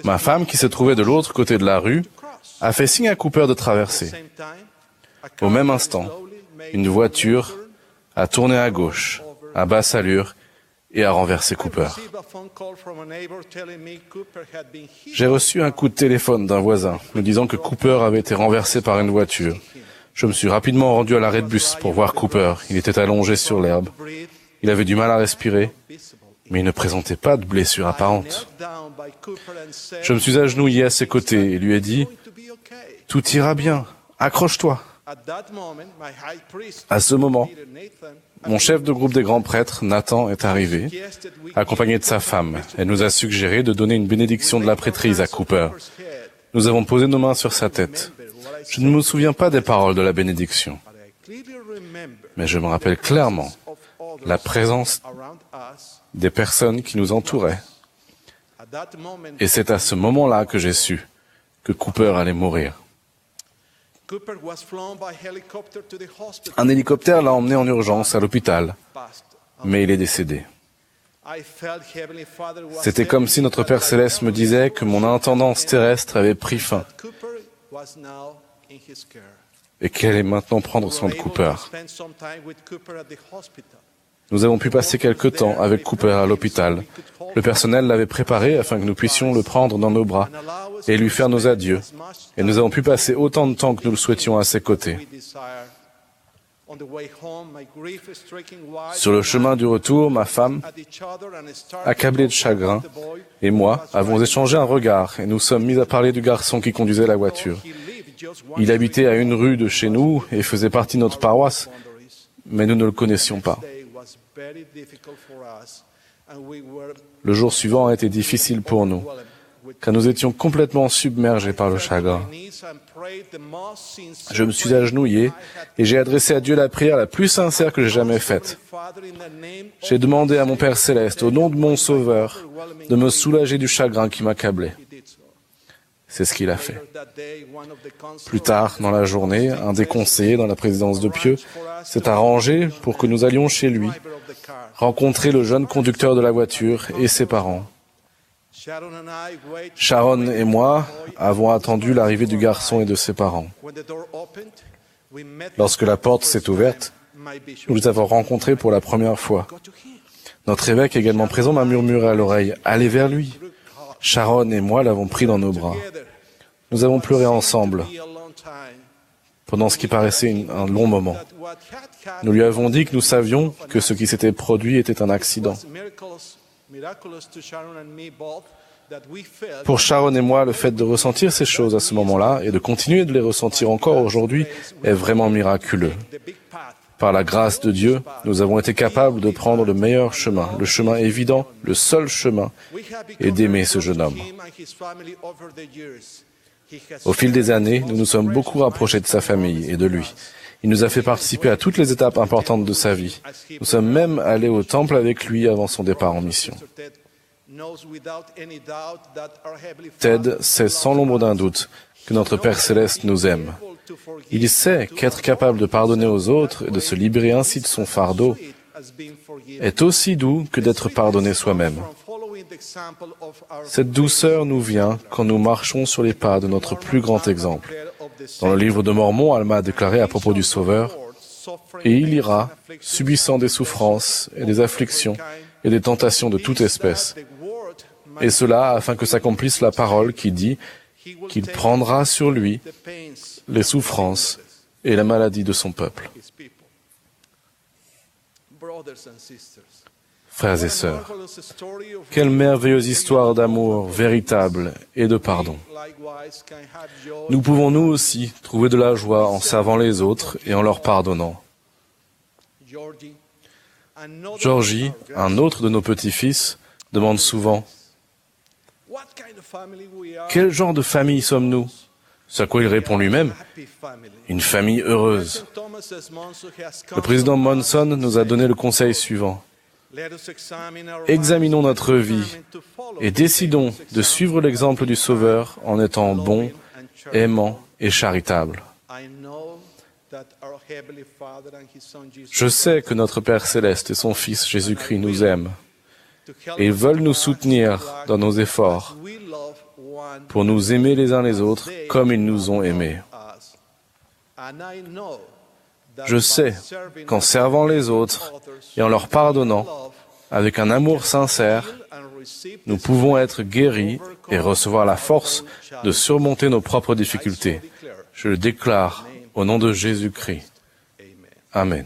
Ma femme, qui se trouvait de l'autre côté de la rue, a fait signe à Cooper de traverser. Au même instant, une voiture a tourné à gauche, à basse allure, et a renversé Cooper. J'ai reçu un coup de téléphone d'un voisin me disant que Cooper avait été renversé par une voiture. Je me suis rapidement rendu à l'arrêt de bus pour voir Cooper. Il était allongé sur l'herbe. Il avait du mal à respirer, mais il ne présentait pas de blessure apparente. Je me suis agenouillé à ses côtés et lui ai dit « Tout ira bien, accroche-toi ». À ce moment, mon chef de groupe des grands prêtres, Nathan, est arrivé, accompagné de sa femme. Elle nous a suggéré de donner une bénédiction de la prêtrise à Cooper. Nous avons posé nos mains sur sa tête. Je ne me souviens pas des paroles de la bénédiction, mais je me rappelle clairement la présence des personnes qui nous entouraient. Et c'est à ce moment-là que j'ai su que Cooper allait mourir. Un hélicoptère l'a emmené en urgence à l'hôpital, mais il est décédé. C'était comme si notre Père Céleste me disait que mon intendance terrestre avait pris fin et qu'elle allait maintenant prendre soin de Cooper. Nous avons pu passer quelque temps avec Cooper à l'hôpital. Le personnel l'avait préparé afin que nous puissions le prendre dans nos bras et lui faire nos adieux. Et nous avons pu passer autant de temps que nous le souhaitions à ses côtés. Sur le chemin du retour, ma femme, accablée de chagrin, et moi avons échangé un regard et nous sommes mis à parler du garçon qui conduisait la voiture. Il habitait à une rue de chez nous et faisait partie de notre paroisse, mais nous ne le connaissions pas. Le jour suivant a été difficile pour nous, car nous étions complètement submergés par le chagrin. Je me suis agenouillé et j'ai adressé à Dieu la prière la plus sincère que j'ai jamais faite. J'ai demandé à mon Père Céleste, au nom de mon Sauveur, de me soulager du chagrin qui m'accablait. C'est ce qu'il a fait. Plus tard, dans la journée, un des conseillers dans la présidence de Pieux s'est arrangé pour que nous allions chez lui, rencontrer le jeune conducteur de la voiture et ses parents. Sharon et moi avons attendu l'arrivée du garçon et de ses parents. Lorsque la porte s'est ouverte, nous les avons rencontrés pour la première fois. Notre évêque également présent m'a murmuré à l'oreille « Allez vers lui ». Sharon et moi l'avons pris dans nos bras. Nous avons pleuré ensemble pendant ce qui paraissait un long moment. Nous lui avons dit que nous savions que ce qui s'était produit était un accident. Pour Sharon et moi, le fait de ressentir ces choses à ce moment-là et de continuer de les ressentir encore aujourd'hui est vraiment miraculeux. Par la grâce de Dieu, nous avons été capables de prendre le meilleur chemin, le chemin évident, le seul chemin, et d'aimer ce jeune homme. Au fil des années, nous nous sommes beaucoup rapprochés de sa famille et de lui. Il nous a fait participer à toutes les étapes importantes de sa vie. Nous sommes même allés au temple avec lui avant son départ en mission. Ted sait sans l'ombre d'un doute que notre Père Céleste nous aime. Il sait qu'être capable de pardonner aux autres et de se libérer ainsi de son fardeau est aussi doux que d'être pardonné soi-même. Cette douceur nous vient quand nous marchons sur les pas de notre plus grand exemple. Dans le livre de Mormon, Alma a déclaré à propos du Sauveur, « Et il ira, subissant des souffrances et des afflictions et des tentations de toute espèce. Et cela afin que s'accomplisse la parole qui dit qu'il prendra sur lui les souffrances et la maladie de son peuple. » Frères et sœurs, quelle merveilleuse histoire d'amour véritable et de pardon. Nous pouvons nous aussi trouver de la joie en servant les autres et en leur pardonnant. Georgie, un autre de nos petits-fils, demande souvent « Quel genre de famille sommes-nous » Ce à quoi il répond lui-même « Une famille heureuse ». Le président Monson nous a donné le conseil suivant. Examinons notre vie et décidons de suivre l'exemple du Sauveur en étant bons, aimants et charitables. Je sais que notre Père Céleste et son Fils Jésus-Christ nous aiment et ils veulent nous soutenir dans nos efforts pour nous aimer les uns les autres comme ils nous ont aimés. Je sais qu'en servant les autres et en leur pardonnant, avec un amour sincère, nous pouvons être guéris et recevoir la force de surmonter nos propres difficultés. Je le déclare au nom de Jésus-Christ. Amen.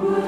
Would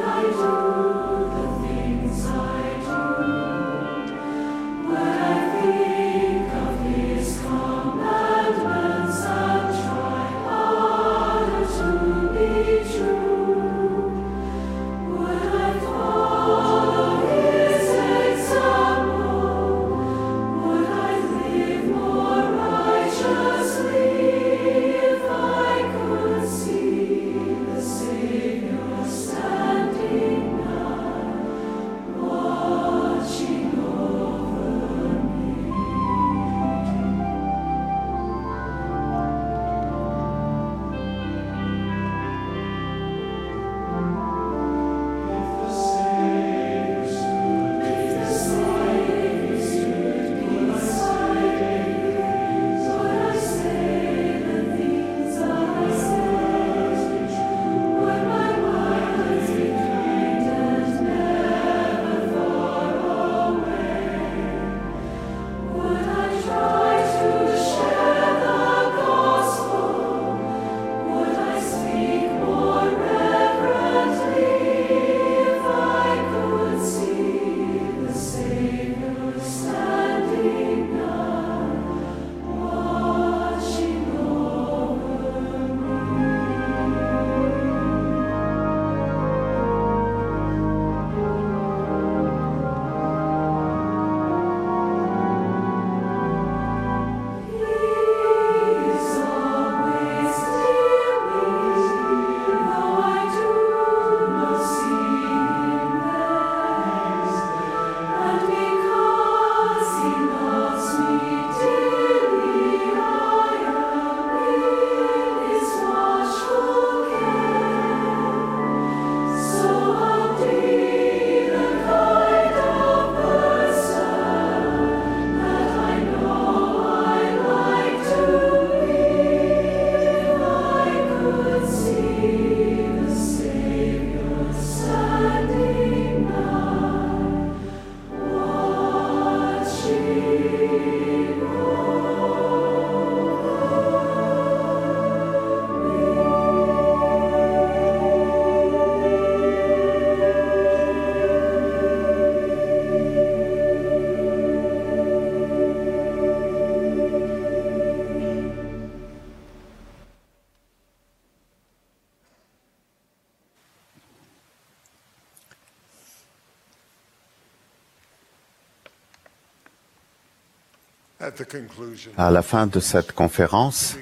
À la fin de cette conférence,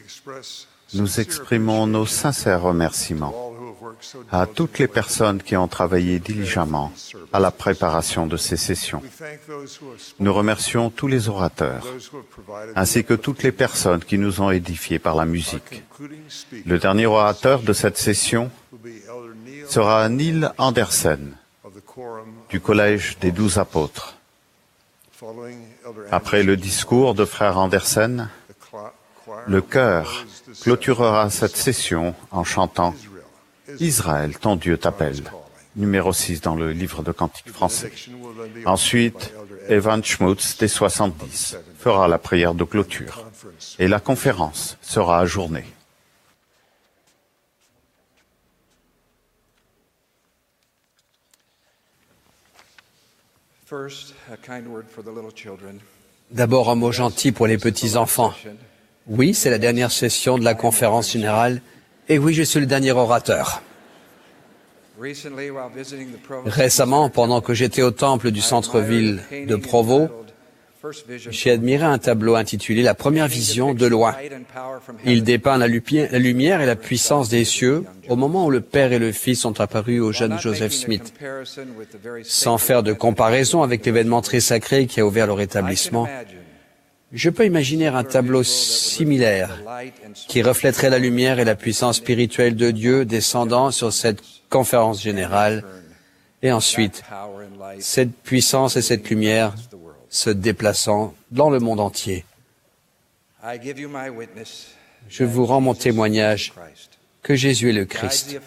nous exprimons nos sincères remerciements à toutes les personnes qui ont travaillé diligemment à la préparation de ces sessions. Nous remercions tous les orateurs, ainsi que toutes les personnes qui nous ont édifiés par la musique. Le dernier orateur de cette session sera Neil Andersen, du Collège des 12 Apôtres. Après le discours de frère Andersen, le chœur clôturera cette session en chantant « Israël, ton Dieu t'appelle », numéro 6 dans le livre de cantiques français. Ensuite, Evan Schmutz, des 70, fera la prière de clôture et la conférence sera ajournée. D'abord, un mot gentil pour les petits-enfants. Oui, c'est la dernière session de la conférence générale, et oui, je suis le dernier orateur. Récemment, pendant que j'étais au temple du centre-ville de Provo, j'ai admiré un tableau intitulé « La première vision de loin ». Il dépeint la lumière et la puissance des cieux au moment où le Père et le Fils sont apparus au jeune Joseph Smith. Sans faire de comparaison avec l'événement très sacré qui a ouvert leur établissement, je peux imaginer un tableau similaire qui reflèterait la lumière et la puissance spirituelle de Dieu descendant sur cette conférence générale et ensuite cette puissance et cette lumière se déplaçant dans le monde entier. Je vous rends mon témoignage que Jésus est le Christ,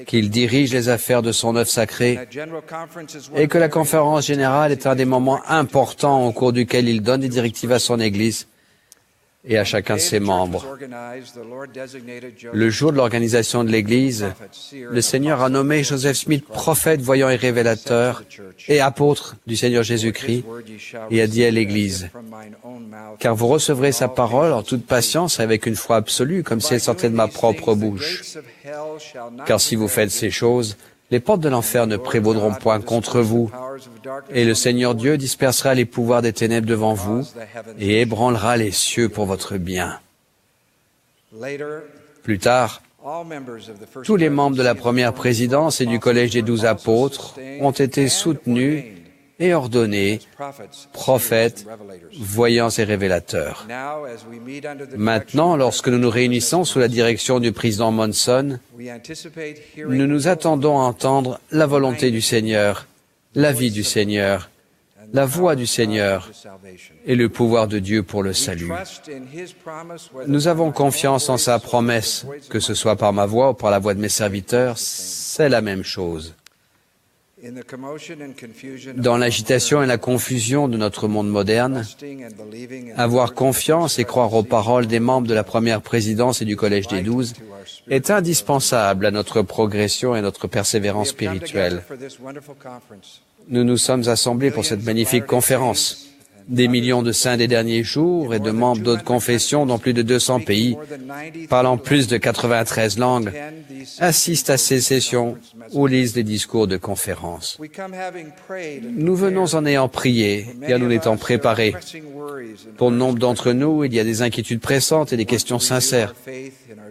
qu'il dirige les affaires de son œuvre sacrée et que la conférence générale est un des moments importants au cours duquel il donne des directives à son Église et à chacun de ses membres. Le jour de l'organisation de l'Église, le Seigneur a nommé Joseph Smith prophète, voyant et révélateur et apôtre du Seigneur Jésus-Christ et a dit à l'Église, « Car vous recevrez sa parole en toute patience avec une foi absolue, comme si elle sortait de ma propre bouche. Car si vous faites ces choses, les portes de l'enfer ne prévaudront point contre vous, et le Seigneur Dieu dispersera les pouvoirs des ténèbres devant vous et ébranlera les cieux pour votre bien. » Plus tard, tous les membres de la première présidence et du Collège des 12 Apôtres ont été soutenus et ordonnés prophètes, voyants et révélateurs. Maintenant, lorsque nous nous réunissons sous la direction du président Monson, nous nous attendons à entendre la volonté du Seigneur, la vie du Seigneur, la voix du Seigneur et le pouvoir de Dieu pour le salut. Nous avons confiance en sa promesse, que ce soit par ma voix ou par la voix de mes serviteurs, c'est la même chose. Dans l'agitation et la confusion de notre monde moderne, avoir confiance et croire aux paroles des membres de la première présidence et du Collège des 12 est indispensable à notre progression et à notre persévérance spirituelle. Nous nous sommes assemblés pour cette magnifique conférence. Des millions de saints des derniers jours et de membres d'autres confessions dans plus de 200 pays, parlant plus de 93 langues, assistent à ces sessions ou lisent des discours de conférences. Nous venons en ayant prié et en nous étant préparés. Pour nombre d'entre nous, il y a des inquiétudes pressantes et des questions sincères.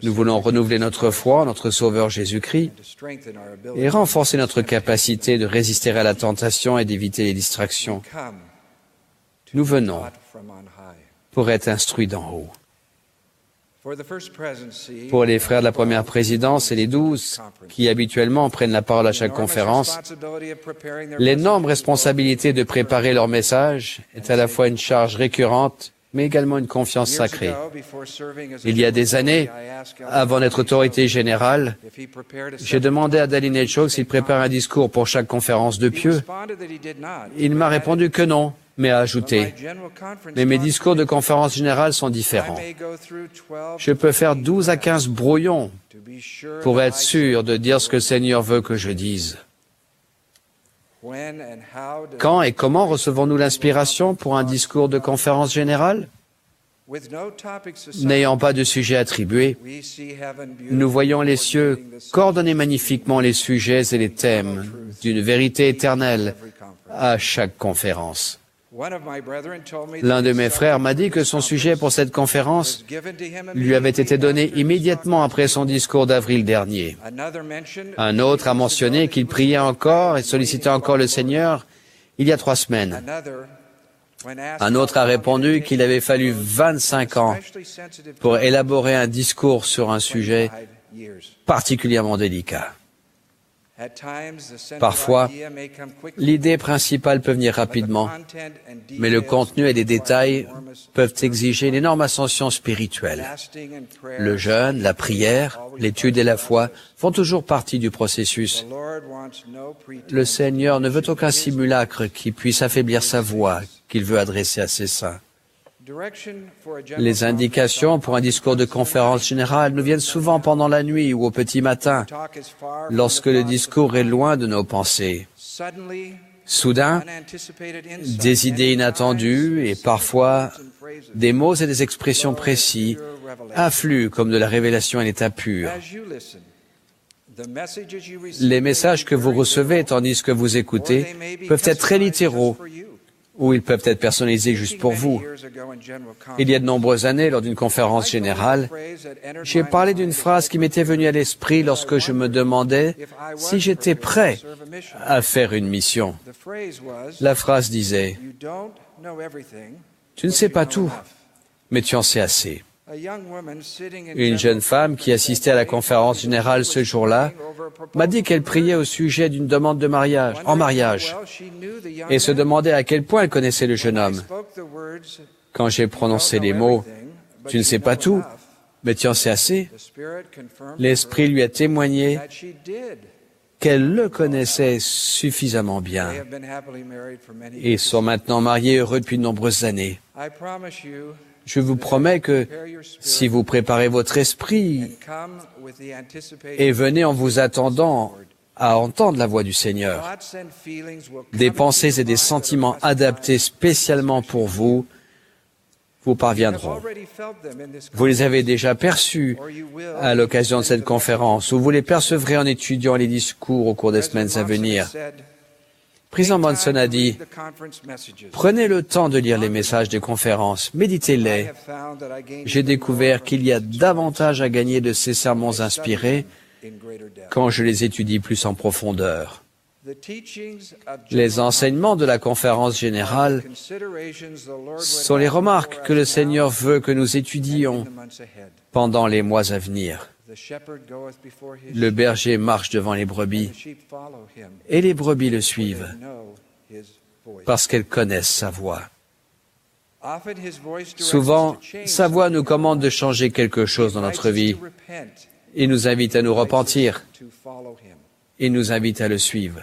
Nous voulons renouveler notre foi en notre Sauveur Jésus-Christ et renforcer notre capacité de résister à la tentation et d'éviter les distractions. Nous venons pour être instruits d'en haut. Pour les frères de la première présidence et les 12, qui habituellement prennent la parole à chaque conférence, l'énorme responsabilité de préparer leur message est à la fois une charge récurrente, mais également une confiance sacrée. Il y a des années, avant d'être autorité générale, j'ai demandé à Dallin H. Oaks s'il prépare un discours pour chaque conférence de pieux. Il m'a répondu que non, mais a ajouté, « Mais mes discours de conférence générale sont différents. Je peux faire 12 à 15 brouillons pour être sûr de dire ce que le Seigneur veut que je dise. » Quand et comment recevons-nous l'inspiration pour un discours de conférence générale? N'ayant pas de sujet attribué, nous voyons les cieux coordonner magnifiquement les sujets et les thèmes d'une vérité éternelle à chaque conférence. L'un de mes frères m'a dit que son sujet pour cette conférence lui avait été donné immédiatement après son discours d'avril dernier. Un autre a mentionné qu'il priait encore et sollicitait encore le Seigneur il y a 3 semaines. Un autre a répondu qu'il avait fallu 25 ans pour élaborer un discours sur un sujet particulièrement délicat. Parfois, l'idée principale peut venir rapidement, mais le contenu et les détails peuvent exiger une énorme ascension spirituelle. Le jeûne, la prière, l'étude et la foi font toujours partie du processus. Le Seigneur ne veut aucun simulacre qui puisse affaiblir sa voix qu'il veut adresser à ses saints. Les indications pour un discours de conférence générale nous viennent souvent pendant la nuit ou au petit matin, lorsque le discours est loin de nos pensées. Soudain, des idées inattendues et parfois des mots et des expressions précis affluent comme de la révélation à l'état pur. Les messages que vous recevez tandis que vous écoutez peuvent être très littéraux, ou ils peuvent être personnalisés juste pour vous. Il y a de nombreuses années, lors d'une conférence générale, j'ai parlé d'une phrase qui m'était venue à l'esprit lorsque je me demandais si j'étais prêt à faire une mission. La phrase disait « Tu ne sais pas tout, mais tu en sais assez ». Une jeune femme qui assistait à la conférence générale ce jour-là m'a dit qu'elle priait au sujet d'une demande de mariage, et se demandait à quel point elle connaissait le jeune homme. Quand j'ai prononcé les mots « Tu ne sais pas tout, mais tu en sais assez », l'Esprit lui a témoigné qu'elle le connaissait suffisamment bien. Ils sont maintenant mariés heureux depuis de nombreuses années. Je vous promets que si vous préparez votre esprit et venez en vous attendant à entendre la voix du Seigneur, des pensées et des sentiments adaptés spécialement pour vous, vous parviendront. Vous les avez déjà perçus à l'occasion de cette conférence, ou vous les percevrez en étudiant les discours au cours des semaines à venir. Président Monson a dit, « Prenez le temps de lire les messages des conférences, méditez-les. J'ai découvert qu'il y a davantage à gagner de ces sermons inspirés quand je les étudie plus en profondeur. » Les enseignements de la conférence générale sont les remarques que le Seigneur veut que nous étudions pendant les mois à venir. Le berger marche devant les brebis et les brebis le suivent parce qu'elles connaissent sa voix. Souvent, sa voix nous commande de changer quelque chose dans notre vie. Il nous invite à nous repentir. Il nous invite à le suivre.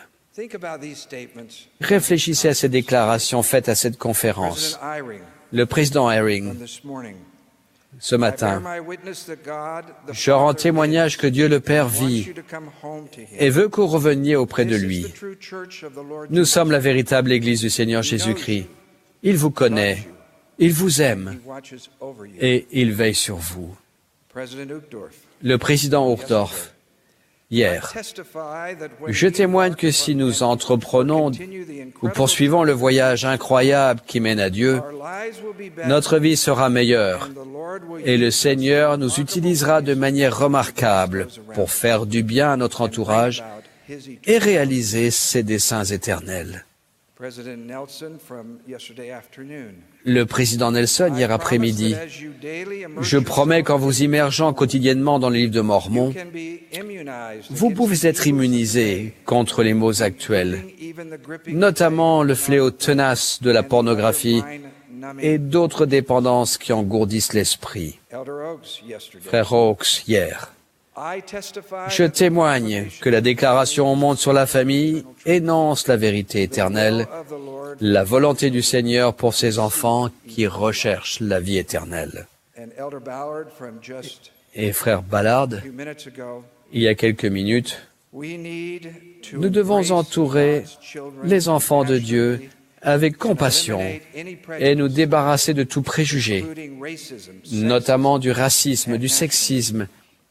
Réfléchissez à ces déclarations faites à cette conférence. Le président Eyring, ce matin, je rends témoignage que Dieu le Père vit et veut que vous reveniez auprès de lui. Nous sommes la véritable Église du Seigneur Jésus-Christ. Il vous connaît, il vous aime et il veille sur vous. Le président Uchtdorf, hier, je témoigne que si nous entreprenons ou poursuivons le voyage incroyable qui mène à Dieu, notre vie sera meilleure et le Seigneur nous utilisera de manière remarquable pour faire du bien à notre entourage et réaliser ses desseins éternels. Le président Nelson, hier après-midi, je promets qu'en vous immergeant quotidiennement dans le livre de Mormon, vous pouvez être immunisés contre les maux actuels, notamment le fléau tenace de la pornographie et d'autres dépendances qui engourdissent l'esprit. Frère Oaks, hier, je témoigne que la déclaration au monde sur la famille énonce la vérité éternelle, la volonté du Seigneur pour ses enfants qui recherchent la vie éternelle. Et frère Ballard, il y a quelques minutes, nous devons entourer les enfants de Dieu avec compassion et nous débarrasser de tout préjugé, notamment du racisme, du sexisme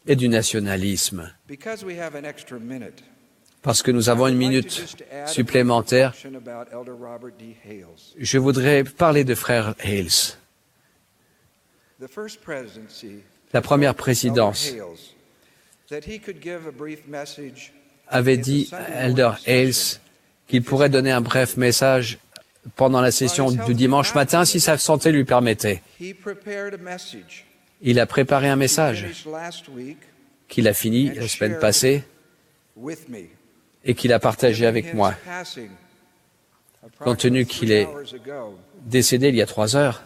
et du nationalisme. Parce que nous avons une minute supplémentaire, je voudrais parler de frère Hales. La première présidence avait dit à Elder Hales qu'il pourrait donner un bref message pendant la session du dimanche matin si sa santé lui permettait. Il a préparé un message qu'il a fini la semaine passée et qu'il a partagé avec moi. Compte tenu qu'il est décédé il y a 3 heures,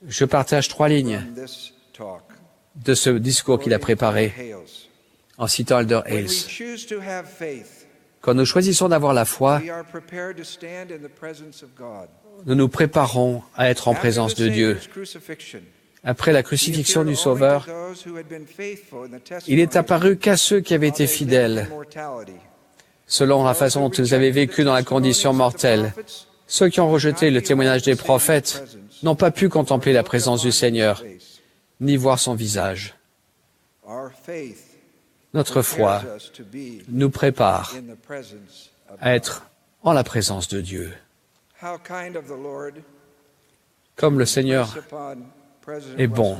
je partage 3 lignes de ce discours qu'il a préparé en citant Elder Hales. Quand nous choisissons d'avoir la foi, nous nous préparons à être en présence de Dieu. Après la crucifixion du Sauveur, il est apparu qu'à ceux qui avaient été fidèles, selon la façon dont ils avaient vécu dans la condition mortelle. Ceux qui ont rejeté le témoignage des prophètes n'ont pas pu contempler la présence du Seigneur, ni voir son visage. Notre foi nous prépare à être en la présence de Dieu. Comme le Seigneur est bon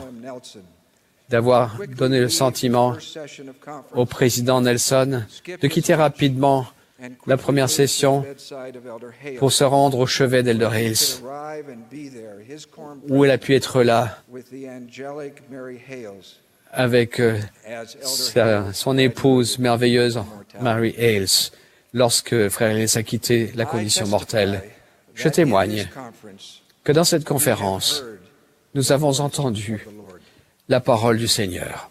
d'avoir donné le sentiment au président Nelson de quitter rapidement la première session pour se rendre au chevet d'Elder Hales, où il a pu être là avec son épouse merveilleuse, Mary Hales, lorsque Frère Hales a quitté la condition mortelle. Je témoigne que dans cette conférence, nous avons entendu la parole du Seigneur,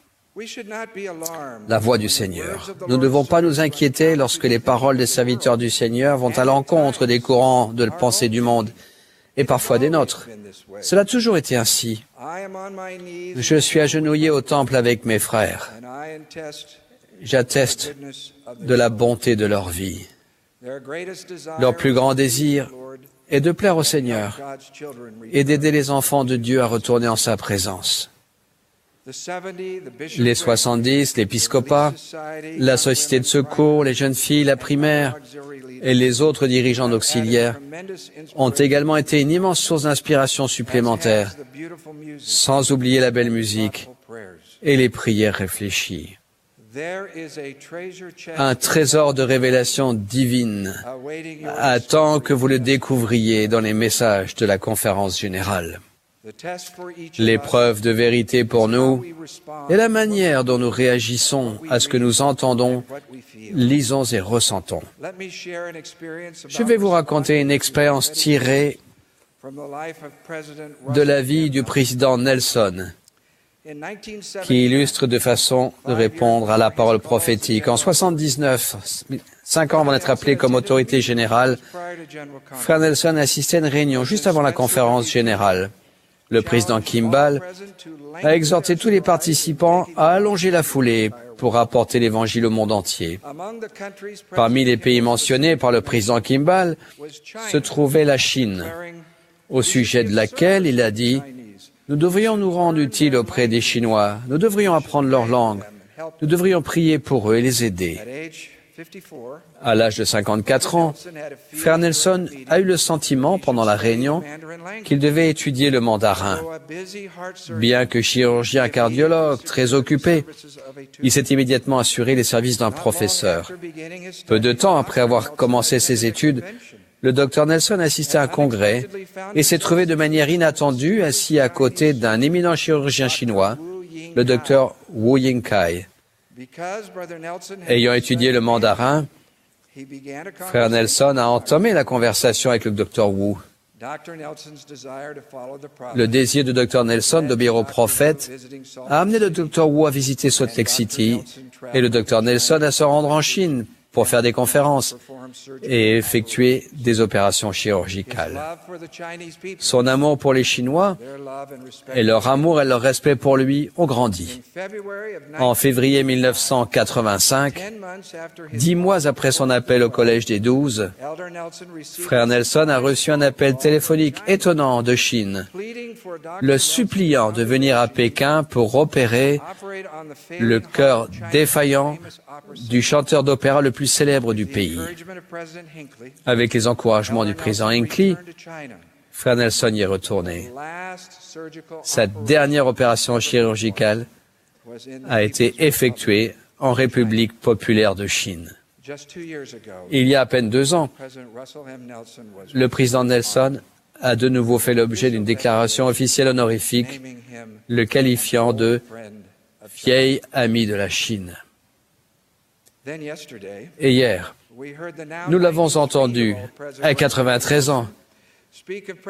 la voix du Seigneur. Nous ne devons pas nous inquiéter lorsque les paroles des serviteurs du Seigneur vont à l'encontre des courants de pensée du monde et parfois des nôtres. Cela a toujours été ainsi. Je suis agenouillé au temple avec mes frères. J'atteste de la bonté de leur vie. Leur plus grand désir est de plaire au Seigneur et d'aider les enfants de Dieu à retourner en sa présence. Les 70, l'épiscopat, la société de secours, les jeunes filles, la primaire et les autres dirigeants auxiliaires ont également été une immense source d'inspiration supplémentaire, sans oublier la belle musique et les prières réfléchies. Un trésor de révélation divine attend que vous le découvriez dans les messages de la conférence générale. L'épreuve de vérité pour nous est la manière dont nous réagissons à ce que nous entendons, lisons et ressentons. Je vais vous raconter une expérience tirée de la vie du président Nelson, qui illustre de façon de répondre à la parole prophétique. En 79, 5 ans avant d'être appelé comme autorité générale, Frère Nelson assistait à une réunion juste avant la conférence générale. Le président Kimball a exhorté tous les participants à allonger la foulée pour apporter l'Évangile au monde entier. Parmi les pays mentionnés par le président Kimball se trouvait la Chine, au sujet de laquelle il a dit « Nous devrions nous rendre utiles auprès des Chinois, nous devrions apprendre leur langue, nous devrions prier pour eux et les aider. » À l'âge de 54 ans, Frère Nelson a eu le sentiment, pendant la réunion, qu'il devait étudier le mandarin. Bien que chirurgien cardiologue, très occupé, il s'est immédiatement assuré les services d'un professeur. Peu de temps après avoir commencé ses études, le Dr Nelson assistait à un congrès et s'est trouvé de manière inattendue assis à côté d'un éminent chirurgien chinois, le Dr Wu Yingkai. Ayant étudié le mandarin, Frère Nelson a entamé la conversation avec le Dr Wu. Le désir du Dr Nelson d'obéir au prophète a amené le Dr Wu à visiter Salt Lake City et le Dr Nelson à se rendre en Chine pour faire des conférences. et effectuer des opérations chirurgicales. Son amour pour les Chinois et leur amour et leur respect pour lui ont grandi. En février 1985, 10 mois après son appel au Collège des 12, Frère Nelson a reçu un appel téléphonique étonnant de Chine, le suppliant de venir à Pékin pour opérer le cœur défaillant du chanteur d'opéra le plus célèbre du pays. Avec les encouragements du président Hinckley, Frère Nelson y est retourné. Sa dernière opération chirurgicale a été effectuée en République populaire de Chine. Il y a à peine 2 ans, le président Nelson a de nouveau fait l'objet d'une déclaration officielle honorifique, le qualifiant de « vieil ami de la Chine ». Et hier, nous l'avons entendu, à 93 ans,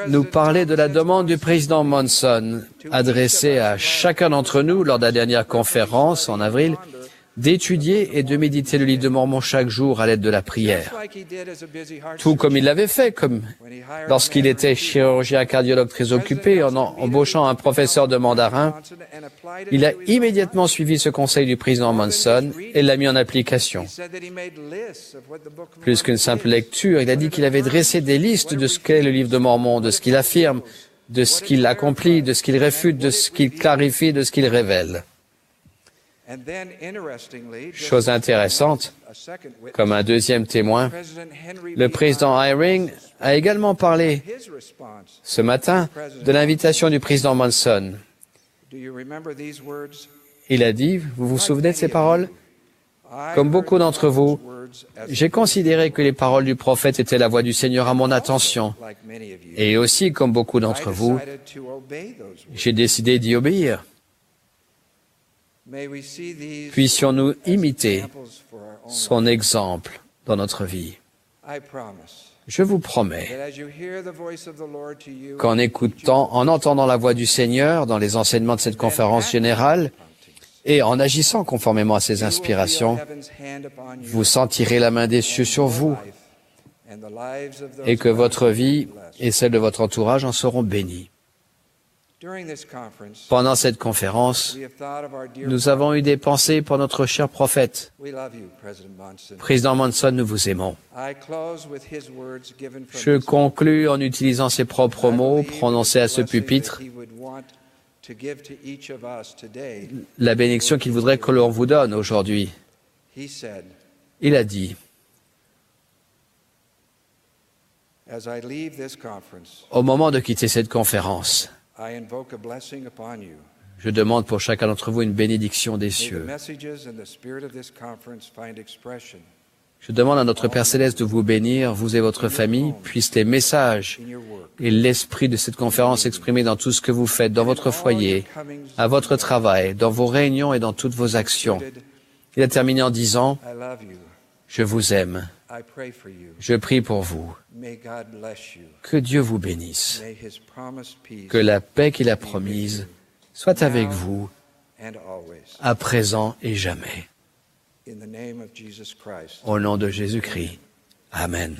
nous parler de la demande du président Monson, adressée à chacun d'entre nous lors de la dernière conférence en avril, d'étudier et de méditer le livre de Mormon chaque jour à l'aide de la prière. Tout comme il l'avait fait, comme lorsqu'il était chirurgien cardiologue très occupé en embauchant un professeur de mandarin, il a immédiatement suivi ce conseil du président Monson et l'a mis en application. Plus qu'une simple lecture, il a dit qu'il avait dressé des listes de ce qu'est le livre de Mormon, de ce qu'il affirme, de ce qu'il accomplit, de ce qu'il réfute, de ce qu'il clarifie, de ce qu'il révèle. Chose intéressante, comme un deuxième témoin, le président Eyring a également parlé ce matin de l'invitation du président Monson. Il a dit, vous vous souvenez de ces paroles? Comme beaucoup d'entre vous, j'ai considéré que les paroles du prophète étaient la voix du Seigneur à mon attention. Et aussi, comme beaucoup d'entre vous, j'ai décidé d'y obéir. Puissions-nous imiter son exemple dans notre vie. Je vous promets qu'en écoutant, en entendant la voix du Seigneur dans les enseignements de cette conférence générale et en agissant conformément à ses inspirations, vous sentirez la main des cieux sur vous et que votre vie et celle de votre entourage en seront bénies. Pendant cette conférence, nous avons eu des pensées pour notre cher prophète. Président Monson, nous vous aimons. Je conclus en utilisant ses propres mots prononcés à ce pupitre, la bénédiction qu'il voudrait que l'on vous donne aujourd'hui. Il a dit, au moment de quitter cette conférence, je demande pour chacun d'entre vous une bénédiction des cieux. Je demande à notre Père Céleste de vous bénir, vous et votre famille, puissent les messages et l'esprit de cette conférence s'exprimer dans tout ce que vous faites, dans votre foyer, à votre travail, dans vos réunions et dans toutes vos actions. Il a terminé en disant, « Je vous aime. Je prie pour vous. Que Dieu vous bénisse. Que la paix qu'il a promise soit avec vous, à présent et jamais. Au nom de Jésus-Christ. Amen.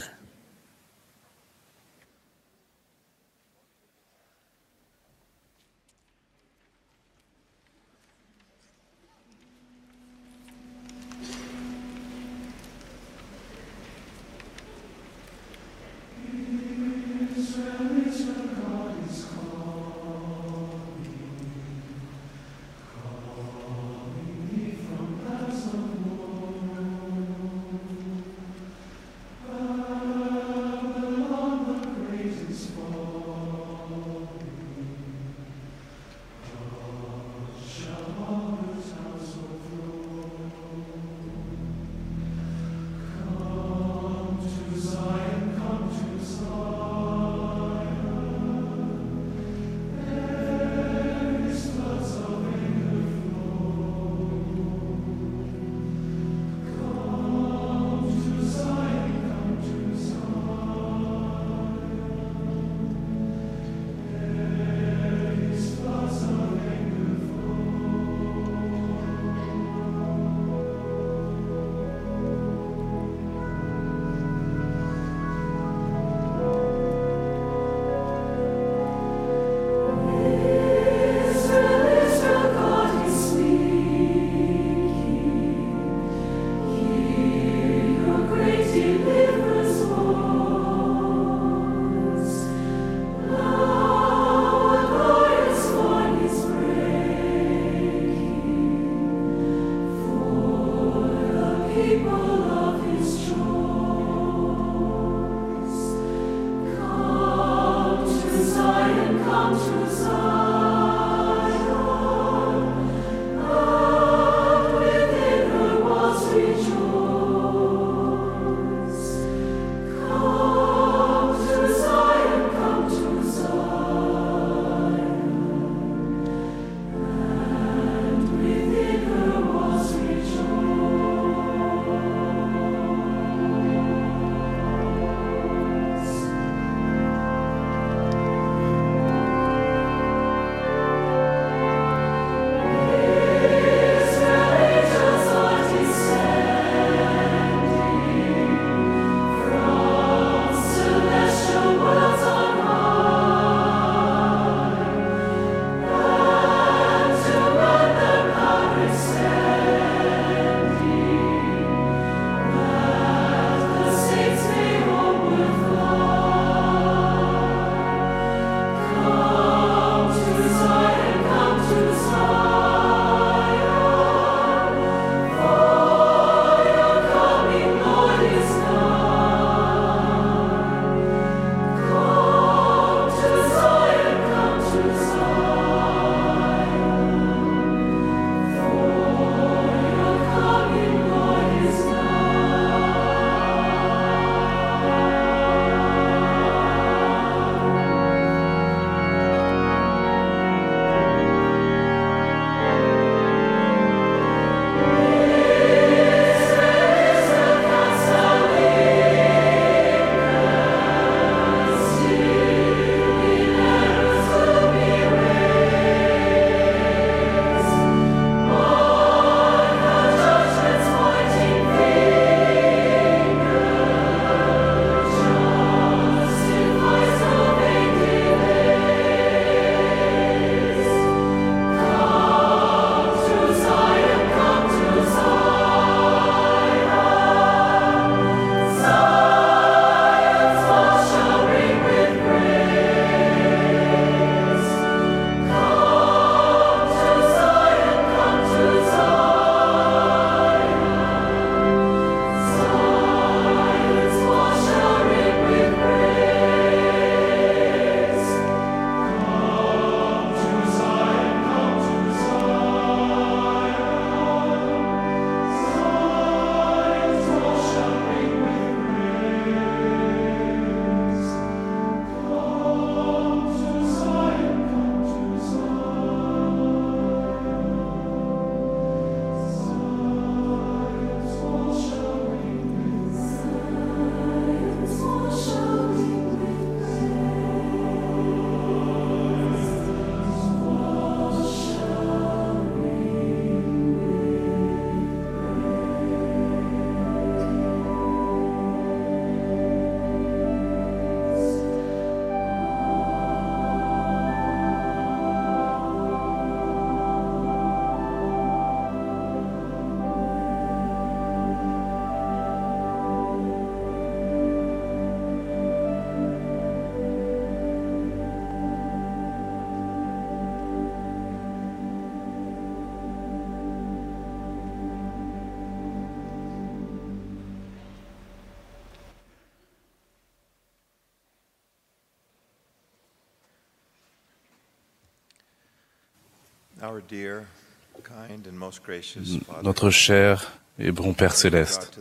Notre cher et bon Père céleste,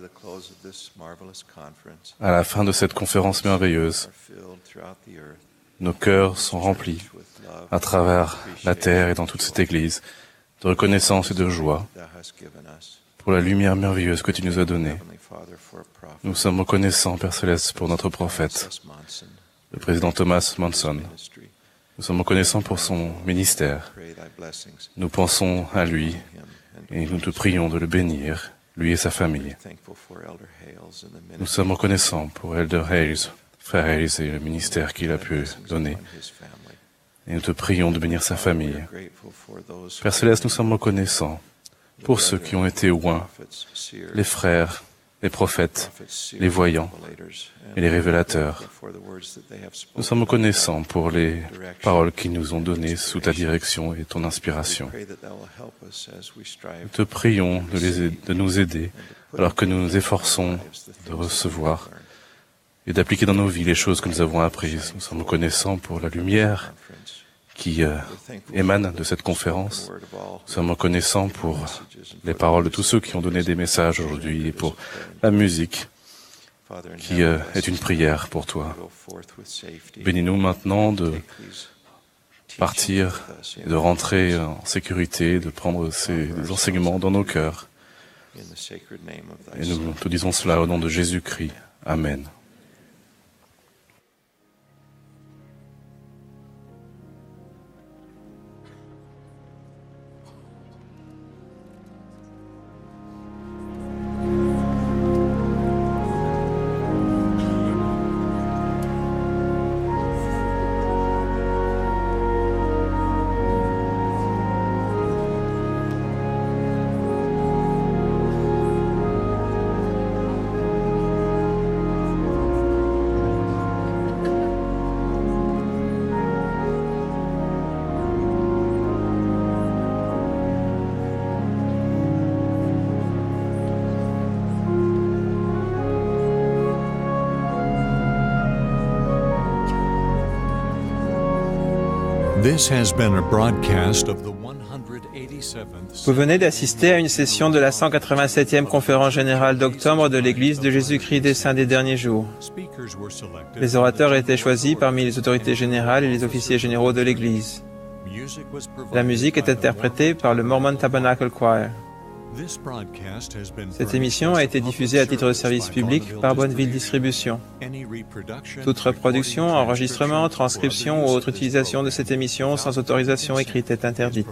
à la fin de cette conférence merveilleuse, nos cœurs sont remplis à travers la terre et dans toute cette Église de reconnaissance et de joie pour la lumière merveilleuse que tu nous as donnée. Nous sommes reconnaissants, Père céleste, pour notre prophète, le président Thomas Monson. Nous sommes reconnaissants pour son ministère. Nous pensons à lui et nous te prions de le bénir, lui et sa famille. Nous sommes reconnaissants pour Elder Hales, Frère Hales et le ministère qu'il a pu donner. Et nous te prions de bénir sa famille. Père céleste, nous sommes reconnaissants pour ceux qui ont été loin, les frères, les prophètes, les voyants et les révélateurs. Nous sommes reconnaissants pour les paroles qu'ils nous ont données sous ta direction et ton inspiration. Nous te prions de nous aider alors que nous nous efforçons de recevoir et d'appliquer dans nos vies les choses que nous avons apprises. Nous sommes reconnaissants pour la lumière qui émane de cette conférence. Nous sommes reconnaissants pour les paroles de tous ceux qui ont donné des messages aujourd'hui et pour la musique qui est une prière pour toi. Bénis-nous maintenant de partir et de rentrer en sécurité, de prendre ces enseignements dans nos cœurs. Et nous te disons cela au nom de Jésus-Christ. Amen. Vous venez d'assister à une session de la 187e conférence générale d'octobre de l'Église de Jésus-Christ des Saints des Derniers Jours. Les orateurs étaient choisis parmi les autorités générales et les officiers généraux de l'Église. La musique est interprétée par le Mormon Tabernacle Choir. Cette émission a été diffusée à titre de service public par Bonneville Distribution. Toute reproduction, enregistrement, transcription ou autre utilisation de cette émission sans autorisation écrite est interdite.